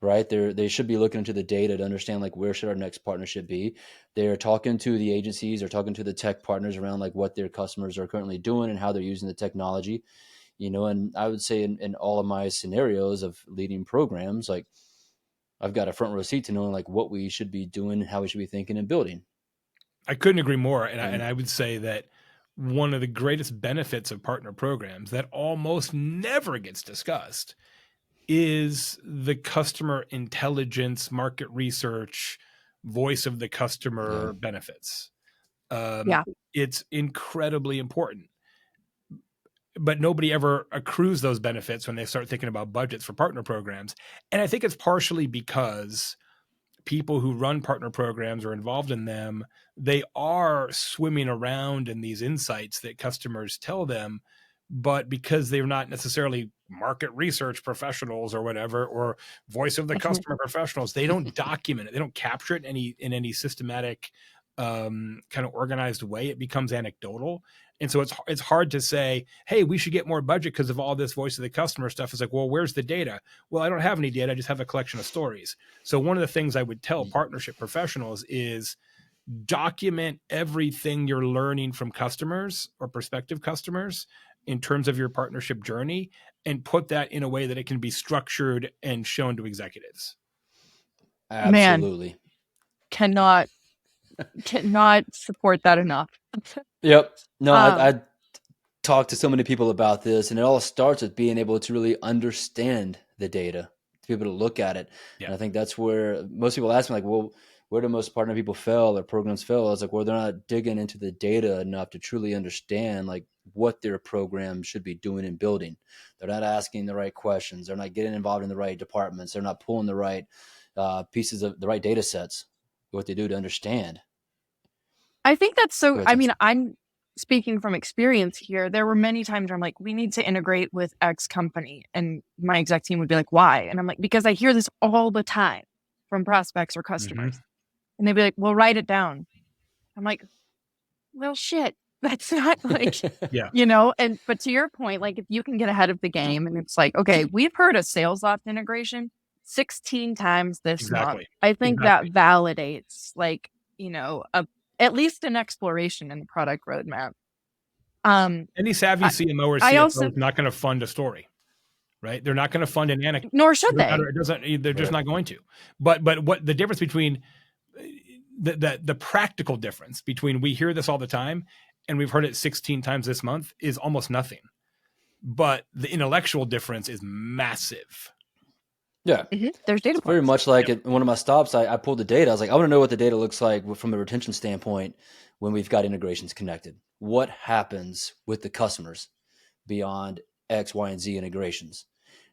Speaker 1: right? They should be looking into the data to understand like where should our next partnership be. They're talking to the agencies, they're talking to the tech partners around like what their customers are currently doing and how they're using the technology, you know. And I would say in all of my scenarios of leading programs, like I've got a front row seat to knowing like what we should be doing, how we should be thinking and building.
Speaker 4: I couldn't agree more. And I would say that one of the greatest benefits of partner programs that almost never gets discussed is the customer intelligence, market research, voice of the customer benefits. It's incredibly important. But nobody ever accrues those benefits when they start thinking about budgets for partner programs. And I think it's partially because people who run partner programs or involved in them, they are swimming around in these insights that customers tell them, but because they're not necessarily market research professionals or whatever, or voice of the customer professionals, they don't document it. They don't capture it in any systematic kind of organized way. It becomes anecdotal. And so it's hard to say, hey, we should get more budget because of all this voice of the customer stuff. It's like, well, where's the data? Well, I don't have any data. I just have a collection of stories. So one of the things I would tell partnership professionals is document everything you're learning from customers or prospective customers in terms of your partnership journey, and put that in a way that it can be structured and shown to executives.
Speaker 1: Absolutely.
Speaker 2: Man, cannot support that enough.
Speaker 1: Yep. No, I talked to so many people about this, and it all starts with being able to really understand the data, to be able to look at it.
Speaker 4: Yeah.
Speaker 1: And I think that's where most people ask me, like, well, where do most partner people fail or programs fail? I was like, well, they're not digging into the data enough to truly understand like what their program should be doing and building. They're not asking the right questions. They're not getting involved in the right departments. They're not pulling the right pieces of the right data sets, what they do to understand.
Speaker 2: I think that's so, I mean, I'm speaking from experience here. There were many times where I'm like, we need to integrate with X company. And my exec team would be like, why? And I'm like, because I hear this all the time from prospects or customers.
Speaker 4: Mm-hmm.
Speaker 2: And they'd be like, well, write it down. I'm like, well, shit, that's not like, you know, but to your point, like if you can get ahead of the game and it's like, okay, we've heard a SalesLoft integration 16 times this month. I think that validates like, you know, at least an exploration in the product roadmap.
Speaker 4: Any savvy CMO or CFO is not going to fund a story, right? They're not going to fund an anecdote.
Speaker 2: Nor should they.
Speaker 4: They're just not going to. But what the difference between the practical difference between we hear this all the time and we've heard it 16 times this month is almost nothing. But the intellectual difference is massive.
Speaker 1: Yeah.
Speaker 2: Mm-hmm. There's data points.
Speaker 1: Very much like in one of my stops, I pulled the data. I was like, I want to know what the data looks like from a retention standpoint when we've got integrations connected. What happens with the customers beyond X, Y, and Z integrations?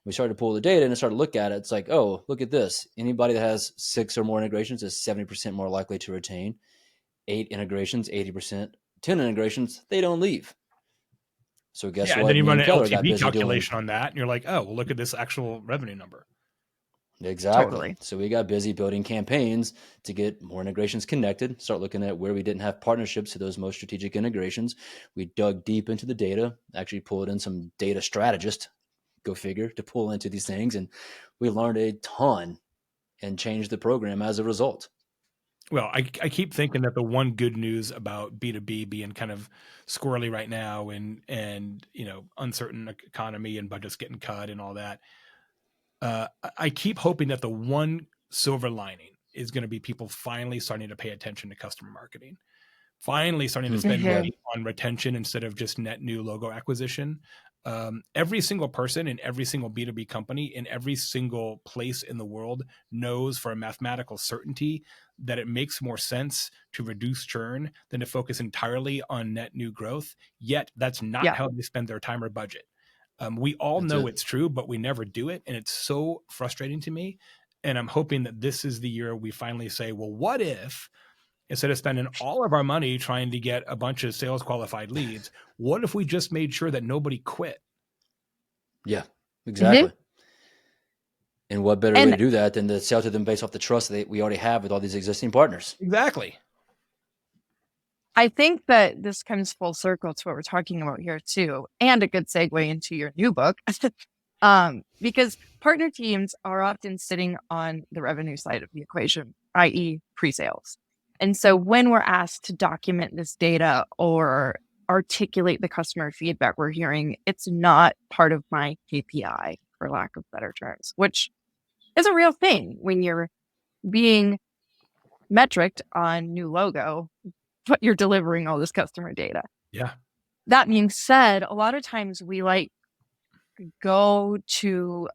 Speaker 1: We started to pull the data and started to look at it. It's like, oh, look at this. Anybody that has 6 or more integrations is 70% more likely to retain. 8 integrations, 80% 10 integrations, they don't leave. So guess
Speaker 4: And
Speaker 1: what?
Speaker 4: then you
Speaker 1: Me
Speaker 4: run
Speaker 1: and
Speaker 4: an
Speaker 1: Keller got
Speaker 4: LTV
Speaker 1: busy doing.
Speaker 4: calculation on that, and you're like, oh, well, look at this actual revenue number.
Speaker 1: Exactly.
Speaker 2: Totally.
Speaker 1: So we got busy building campaigns to get more integrations connected, start looking at where we didn't have partnerships to those most strategic integrations. We dug deep into the data, actually pulled in some data strategists, go figure, to pull into these things. And we learned a ton and changed the program as a result.
Speaker 4: Well, I keep thinking that the one good news about B2B being kind of squirrely right now and uncertain economy and budgets getting cut and all that, I keep hoping that the one silver lining is going to be people finally starting to pay attention to customer marketing, finally starting to spend money on retention instead of just net new logo acquisition. Every single person in every single B2B company in every single place in the world knows for a mathematical certainty that it makes more sense to reduce churn than to focus entirely on net new growth. Yet that's not how they spend their time or budget. We all know it's true, but we never do it. And it's so frustrating to me. And I'm hoping that this is the year we finally say, well, what if instead of spending all of our money trying to get a bunch of sales qualified leads, what if we just made sure that nobody quit?
Speaker 1: Yeah, exactly. And what better way to do that than to sell to them based off the trust that we already have with all these existing partners?
Speaker 4: Exactly.
Speaker 2: I think that this comes full circle to what we're talking about here too, and a good segue into your new book, because partner teams are often sitting on the revenue side of the equation, i.e. pre-sales. And so when we're asked to document this data or articulate the customer feedback we're hearing, it's not part of my KPI, for lack of better terms, which is a real thing when you're being metriced on new logo, but you're delivering all this customer data.
Speaker 4: Yeah.
Speaker 2: That being said, a lot of times we go to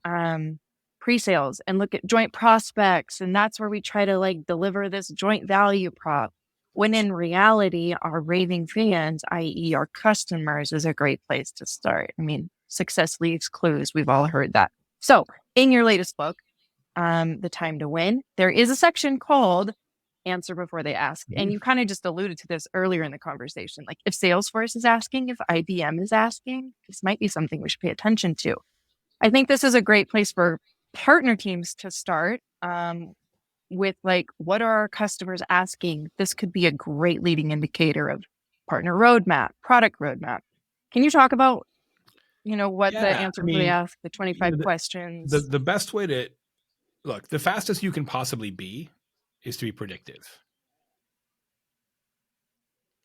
Speaker 2: pre-sales and look at joint prospects, and that's where we try to deliver this joint value prop. When in reality, our raving fans, i.e. our customers, is a great place to start. I mean, success leaves clues. We've all heard that. So in your latest book, The Time to Win, there is a section called Answer Before They Ask. And you kind of just alluded to this earlier in the conversation. Like if Salesforce is asking, if IBM is asking, this might be something we should pay attention to. I think this is a great place for partner teams to start with what are our customers asking? This could be a great leading indicator of partner roadmap, product roadmap. Can you talk about, what the answer before they ask, the 25 questions?
Speaker 4: The best way to look, the fastest you can possibly be is to be predictive.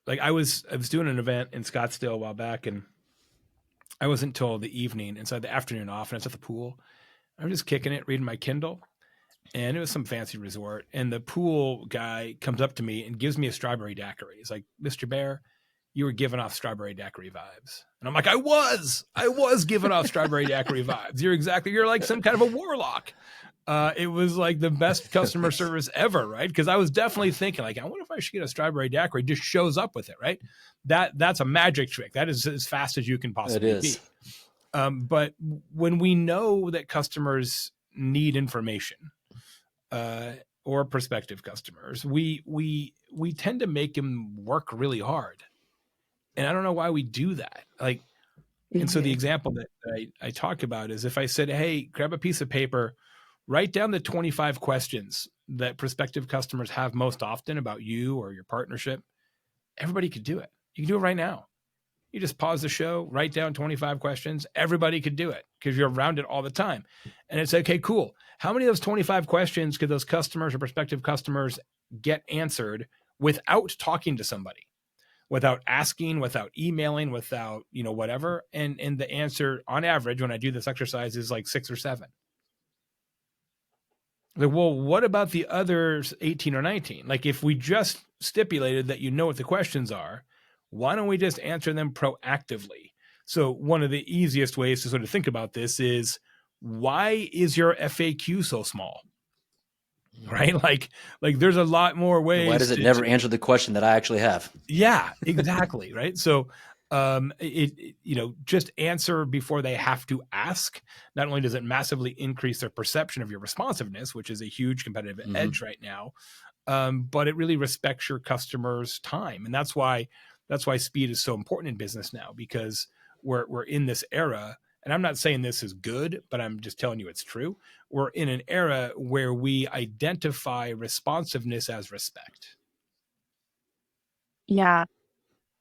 Speaker 4: Like I was doing an event in Scottsdale a while back, and I wasn't till the evening, and so I had the afternoon off, and I was at the pool. I'm just kicking it, reading my Kindle, and it was some fancy resort. And the pool guy comes up to me and gives me a strawberry daiquiri. He's like, "Mr. Baer, you were giving off strawberry daiquiri vibes." And I'm like, I was giving off strawberry daiquiri vibes. You're like some kind of a warlock. It was like the best customer service ever, right? Because I was definitely thinking, I wonder if I should get a strawberry daiquiri. Just shows up with it, right? That's a magic trick. That is as fast as you can possibly be. But when we know that customers need information, or prospective customers, we tend to make them work really hard, and I don't know why we do that. And so the example that I talk about is if I said, "Hey, grab a piece of paper. Write down the 25 questions that prospective customers have most often about you or your partnership." Everybody could do it. You can do it right now. You just pause the show, write down 25 questions. Everybody could do it because you're around it all the time. And it's okay, cool. How many of those 25 questions could those customers or prospective customers get answered without talking to somebody, without asking, without emailing, without, whatever? And the answer on average, when I do this exercise, is like 6 or 7. Like, well, what about the others 18 or 19? Like if we just stipulated that what the questions are, why don't we just answer them proactively? So one of the easiest ways to sort of think about this is, why is your FAQ so small? Right? Like there's a lot more ways.
Speaker 1: Why does it never answer the question that I actually have?
Speaker 4: Yeah, exactly. Right. So just answer before they have to ask. Not only does it massively increase their perception of your responsiveness, which is a huge competitive edge right now, but it really respects your customers' time. And that's why That's why speed is so important in business now, because we're in this era, and I'm not saying this is good, but I'm just telling you it's true. We're in an era where we identify responsiveness as respect.
Speaker 2: Yeah.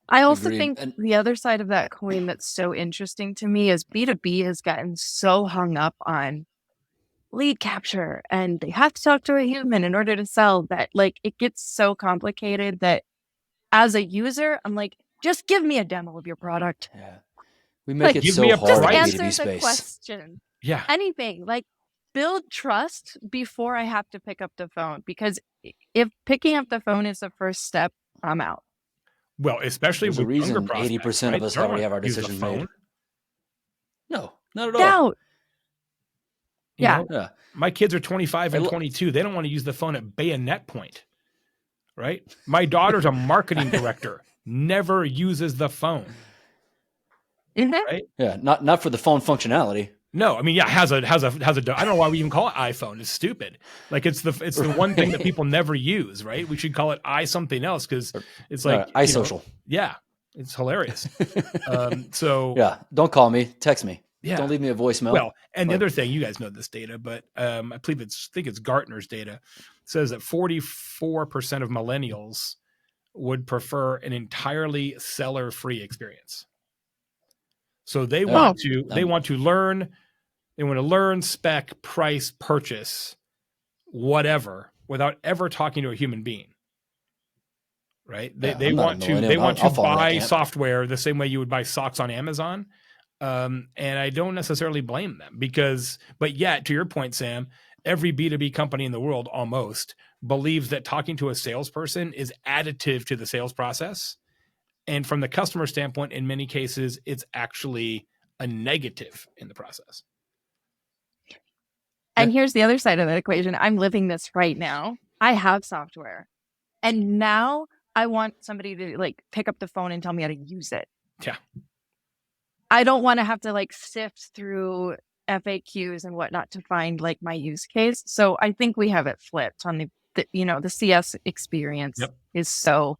Speaker 2: I also
Speaker 1: Agreed.
Speaker 2: think
Speaker 1: And
Speaker 2: the other side of that coin that's so interesting to me is B2B has gotten so hung up on lead capture and they have to talk to a human in order to sell that like it gets so complicated that as a user, I'm like, just give me a demo of your product.
Speaker 1: yeah, we make
Speaker 2: Like,
Speaker 1: it
Speaker 4: Give me
Speaker 1: so
Speaker 4: a
Speaker 1: hard
Speaker 2: just
Speaker 1: in
Speaker 4: price.
Speaker 1: B2B
Speaker 2: answer the
Speaker 1: space.
Speaker 2: question.
Speaker 4: Yeah.
Speaker 2: Anything. Like, build trust before I have to pick up the phone. Because if picking up the phone is the first step, I'm out.
Speaker 4: Well, especially
Speaker 1: There's a
Speaker 4: with younger
Speaker 1: reason
Speaker 4: prospects,
Speaker 1: 80%
Speaker 4: right?
Speaker 1: of us
Speaker 4: They don't
Speaker 1: already
Speaker 4: want
Speaker 1: have our
Speaker 4: to use the
Speaker 1: decisions
Speaker 4: phone.
Speaker 1: made. No, not at all.
Speaker 2: Doubt.
Speaker 4: You
Speaker 2: Yeah.
Speaker 4: know,
Speaker 1: Yeah.
Speaker 4: my kids are 25 and
Speaker 1: I lo-
Speaker 4: 22. They don't want to use the phone at bayonet point, right? My daughter's a marketing director, never uses the phone,
Speaker 2: Mhm.
Speaker 4: right?
Speaker 1: Yeah, not for the phone functionality.
Speaker 4: No, I mean, yeah, has a. I don't know why we even call it iPhone. It's stupid. Like it's the one thing that people never use, right? We should call it i something else because it's like
Speaker 1: iSocial.
Speaker 4: Yeah, it's hilarious. So
Speaker 1: Yeah, don't call me, text me.
Speaker 4: yeah,
Speaker 1: Don't leave me a voicemail.
Speaker 4: well, and the
Speaker 1: Like-
Speaker 4: other thing, you guys know this data, but I think it's Gartner's data says that 44% of millennials would prefer an entirely seller-free experience. So they
Speaker 1: Yeah.
Speaker 4: want to learn. They want to learn, spec, price, purchase, whatever, without ever talking to a human being. Right?
Speaker 1: Yeah,
Speaker 4: They
Speaker 1: I'm not a
Speaker 4: want to
Speaker 1: millennial.
Speaker 4: I'll
Speaker 1: follow that
Speaker 4: buy
Speaker 1: camp.
Speaker 4: software the same way you would buy socks on Amazon. And I don't necessarily blame them but yet, to your point, Sam, every B2B company in the world almost believes that talking to a salesperson is additive to the sales process. And from the customer standpoint, in many cases, it's actually a negative in the process.
Speaker 2: And here's the other side of that equation. I'm living this right now. I have software. And now I want somebody to like pick up the phone and tell me how to use it.
Speaker 4: Yeah.
Speaker 2: I don't want to have to like sift through FAQs and whatnot to find like my use case. So I think we have it flipped on the CS experience is so.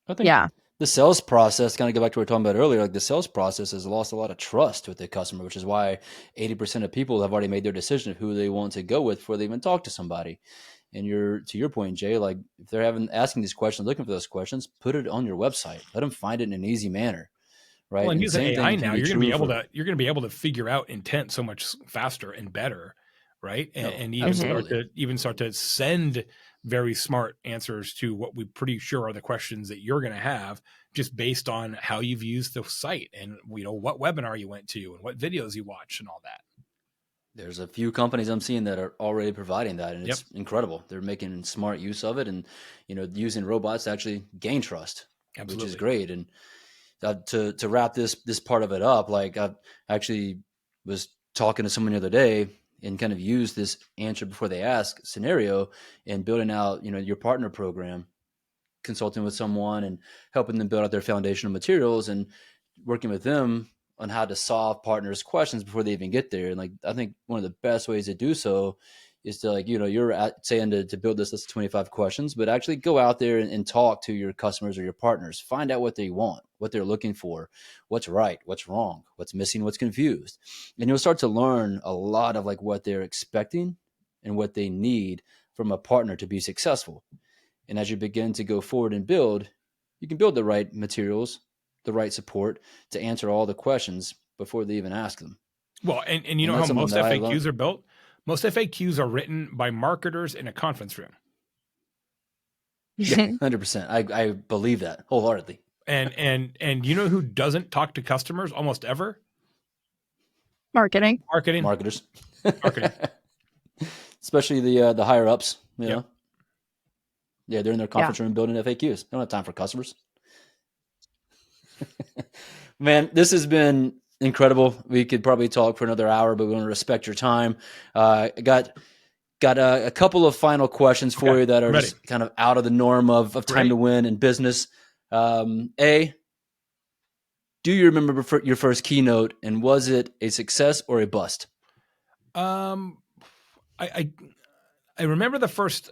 Speaker 1: I think the sales process, kind of go back to what we were talking about earlier, like the sales process has lost a lot of trust with the customer, which is why 80% of people have already made their decision of who they want to go with before they even talk to somebody. And to your point, Jay, like if they're asking these questions, looking for those questions, put it on your website. Let them find it in an easy manner. Right.
Speaker 4: Well, and using AI now, you're going to be able to figure out intent so much faster and better. Right. And even start to send very smart answers to what we're pretty sure are the questions that you're going to have just based on how you've used the site and, what webinar you went to and what videos you watched and all that. There's
Speaker 1: a few companies I'm seeing that are already providing that, and it's incredible. They're making smart use of it and, using robots to actually gain trust, which is great. And to wrap this part of it up, like I actually was talking to someone the other day and kind of used this answer before they ask scenario and building out, your partner program, consulting with someone and helping them build out their foundational materials and working with them on how to solve partners' questions before they even get there. And like, I think one of the best ways to do so is to you're saying to build this list of 25 questions, but actually go out there and talk to your customers or your partners, find out what they want, what they're looking for, what's right, what's wrong, what's missing, what's confused. And you'll start to learn a lot of like what they're expecting and what they need from a partner to be successful. And as you begin to go forward and build, you can build the right materials, the right support to answer all the questions before they even ask them.
Speaker 4: Well, and you know how most FAQs are built? Most FAQs are written by marketers in a conference room.
Speaker 1: Yeah, 100%. I believe that wholeheartedly.
Speaker 4: And you know who doesn't talk to customers almost ever?
Speaker 2: Marketing.
Speaker 1: Marketers.
Speaker 4: Marketing.
Speaker 1: Especially the higher ups, know. Yeah, they're in their conference room building FAQs. They don't have time for customers. Man, this has been incredible. We could probably talk for another hour, but we want to respect your time. Got a couple of final questions for you that are just kind of out of the norm of time to win in business. A, do you remember your first keynote, and was it a success or a bust?
Speaker 4: I remember the first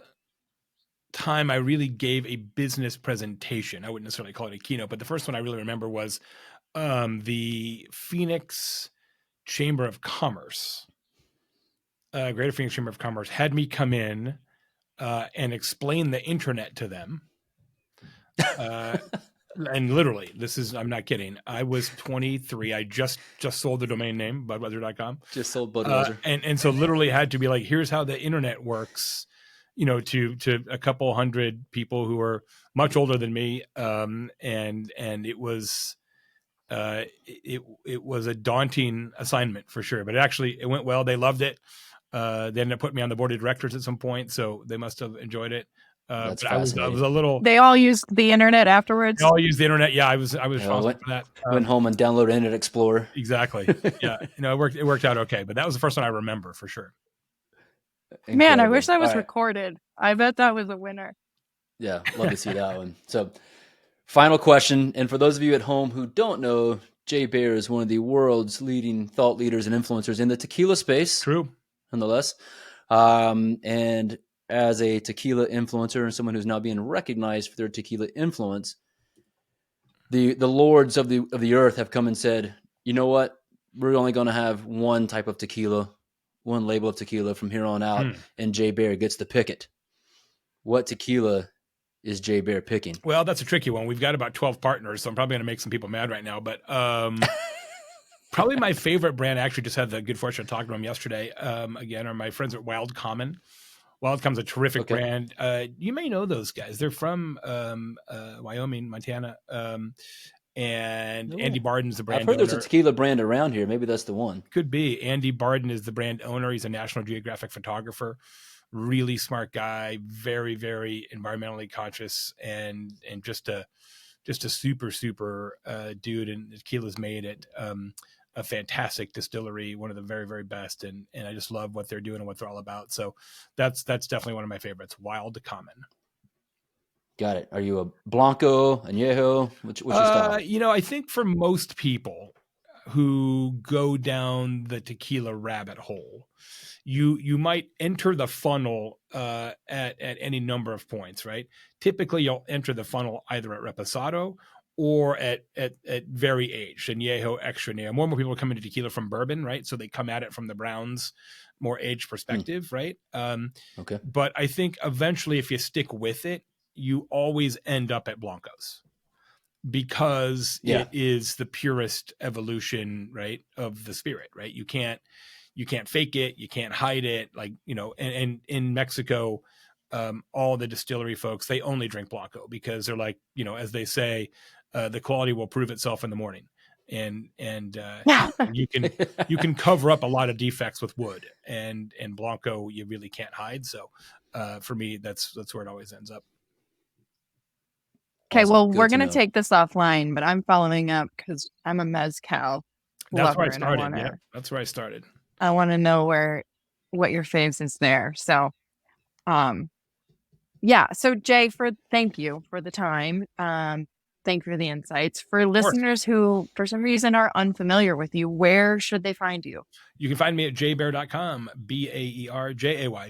Speaker 4: time I really gave a business presentation. I wouldn't necessarily call it a keynote, but the first one I really remember was the Phoenix Chamber of Commerce, Greater Phoenix Chamber of Commerce, had me come in and explain the internet to them. And literally, I'm not kidding. I was 23. I just sold the domain name, Budweiser.com.
Speaker 1: Just sold Budweiser.
Speaker 4: And so literally had to be like, here's how the internet works, to a couple hundred people who are much older than me. And it was it was a daunting assignment for sure, but it went well. They loved it. They ended up putting me on the board of directors at some point, so they must have enjoyed it. But I was a little.
Speaker 2: They all used the internet afterwards.
Speaker 4: They all used the internet. Yeah, I was responsible for that.
Speaker 1: Went home and downloaded Internet Explorer.
Speaker 4: Exactly. Yeah, it worked out okay. But that was the first one I remember for sure.
Speaker 1: Incredible.
Speaker 2: Man, I wish that was recorded. I bet that was a winner.
Speaker 1: Yeah, love to see that one. So, final question, and for those of you at home who don't know, Jay Baer is one of the world's leading thought leaders and influencers in the tequila space.
Speaker 4: True,
Speaker 1: nonetheless. And as a tequila influencer and someone who's now being recognized for their tequila influence, the lords of the earth have come and said, you know what? We're only going to have one type of tequila, one label of tequila from here on out, and Jay Baer gets to pick it. What tequila is Jay Baer picking?
Speaker 4: Well, that's a tricky one. We've got about 12 partners, so I'm probably going to make some people mad right now. But probably my favorite brand, I actually just had the good fortune of talking to them yesterday, again, are my friends at Wild Common. Wild Common's a terrific brand. You may know those guys. They're from Wyoming, Montana. And Andy Barden's the brand
Speaker 1: I've heard
Speaker 4: owner.
Speaker 1: there's a tequila brand around here. Maybe that's the one.
Speaker 4: Could be. Andy Barden is the brand owner. He's a National Geographic photographer. Really smart guy, very, very environmentally conscious, and just a super dude. And tequila's made at a fantastic distillery, one of the very, very best. And I just love what they're doing and what they're all about. So that's definitely one of my favorites. Wild Common.
Speaker 1: Got it. Are you a Blanco, Añejo? What's your style?
Speaker 4: I think for most people who go down the tequila rabbit hole, you might enter the funnel at any number of points, right? Typically, you'll enter the funnel either at Reposado or at very aged, Añejo, extra Añejo. More and more people are coming to tequila from bourbon, right? So they come at it from the Browns more aged perspective, right?
Speaker 1: Okay.
Speaker 4: But I think eventually, if you stick with it, you always end up at Blancos, because it is the purest evolution, right, of the spirit, right? You can't fake it. You can't hide it. Like, and in Mexico, all the distillery folks, they only drink Blanco because they're like, as they say, the quality will prove itself in the morning. And you can cover up a lot of defects with wood, and Blanco, you really can't hide. So for me, that's where it always ends up.
Speaker 2: Okay,
Speaker 1: Awesome.
Speaker 2: well,
Speaker 1: Good
Speaker 2: we're
Speaker 1: to
Speaker 2: going to
Speaker 1: know.
Speaker 2: take this offline, but I'm following up because I'm a mezcal
Speaker 4: That's
Speaker 2: lover.
Speaker 4: where I started.
Speaker 2: And
Speaker 4: Yeah, that's where I started.
Speaker 2: I want to know what your faves is there. So, So Jay, thank you for the time. Thank you for the insights. For listeners who, for some reason, are unfamiliar with you, where should they find you?
Speaker 4: You can find me at jaybaer.com, BAER.com.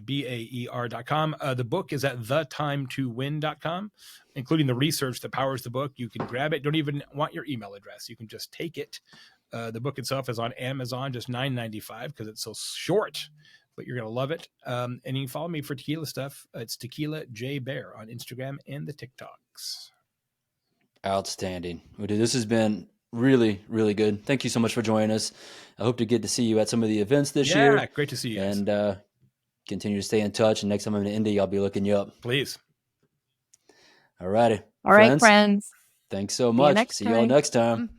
Speaker 4: The book is at thetimetoWin.com, including the research that powers the book. You can grab it. Don't even want your email address. You can just take it. The book itself is on Amazon, just $9.95 because it's so short, but you're going to love it. And you can follow me for tequila stuff. It's Tequila Jay Baer on Instagram and the TikToks.
Speaker 1: Outstanding. Well, dude, this has been really, really good. Thank you so much for joining us. I hope to get to see you at some of the events this year.
Speaker 4: Yeah, great to see you guys.
Speaker 1: And continue to stay in touch. And next time I'm in Indy, I'll be looking you up.
Speaker 4: Please.
Speaker 1: All righty.
Speaker 2: All right, friends.
Speaker 1: Thanks so much. See you all next time.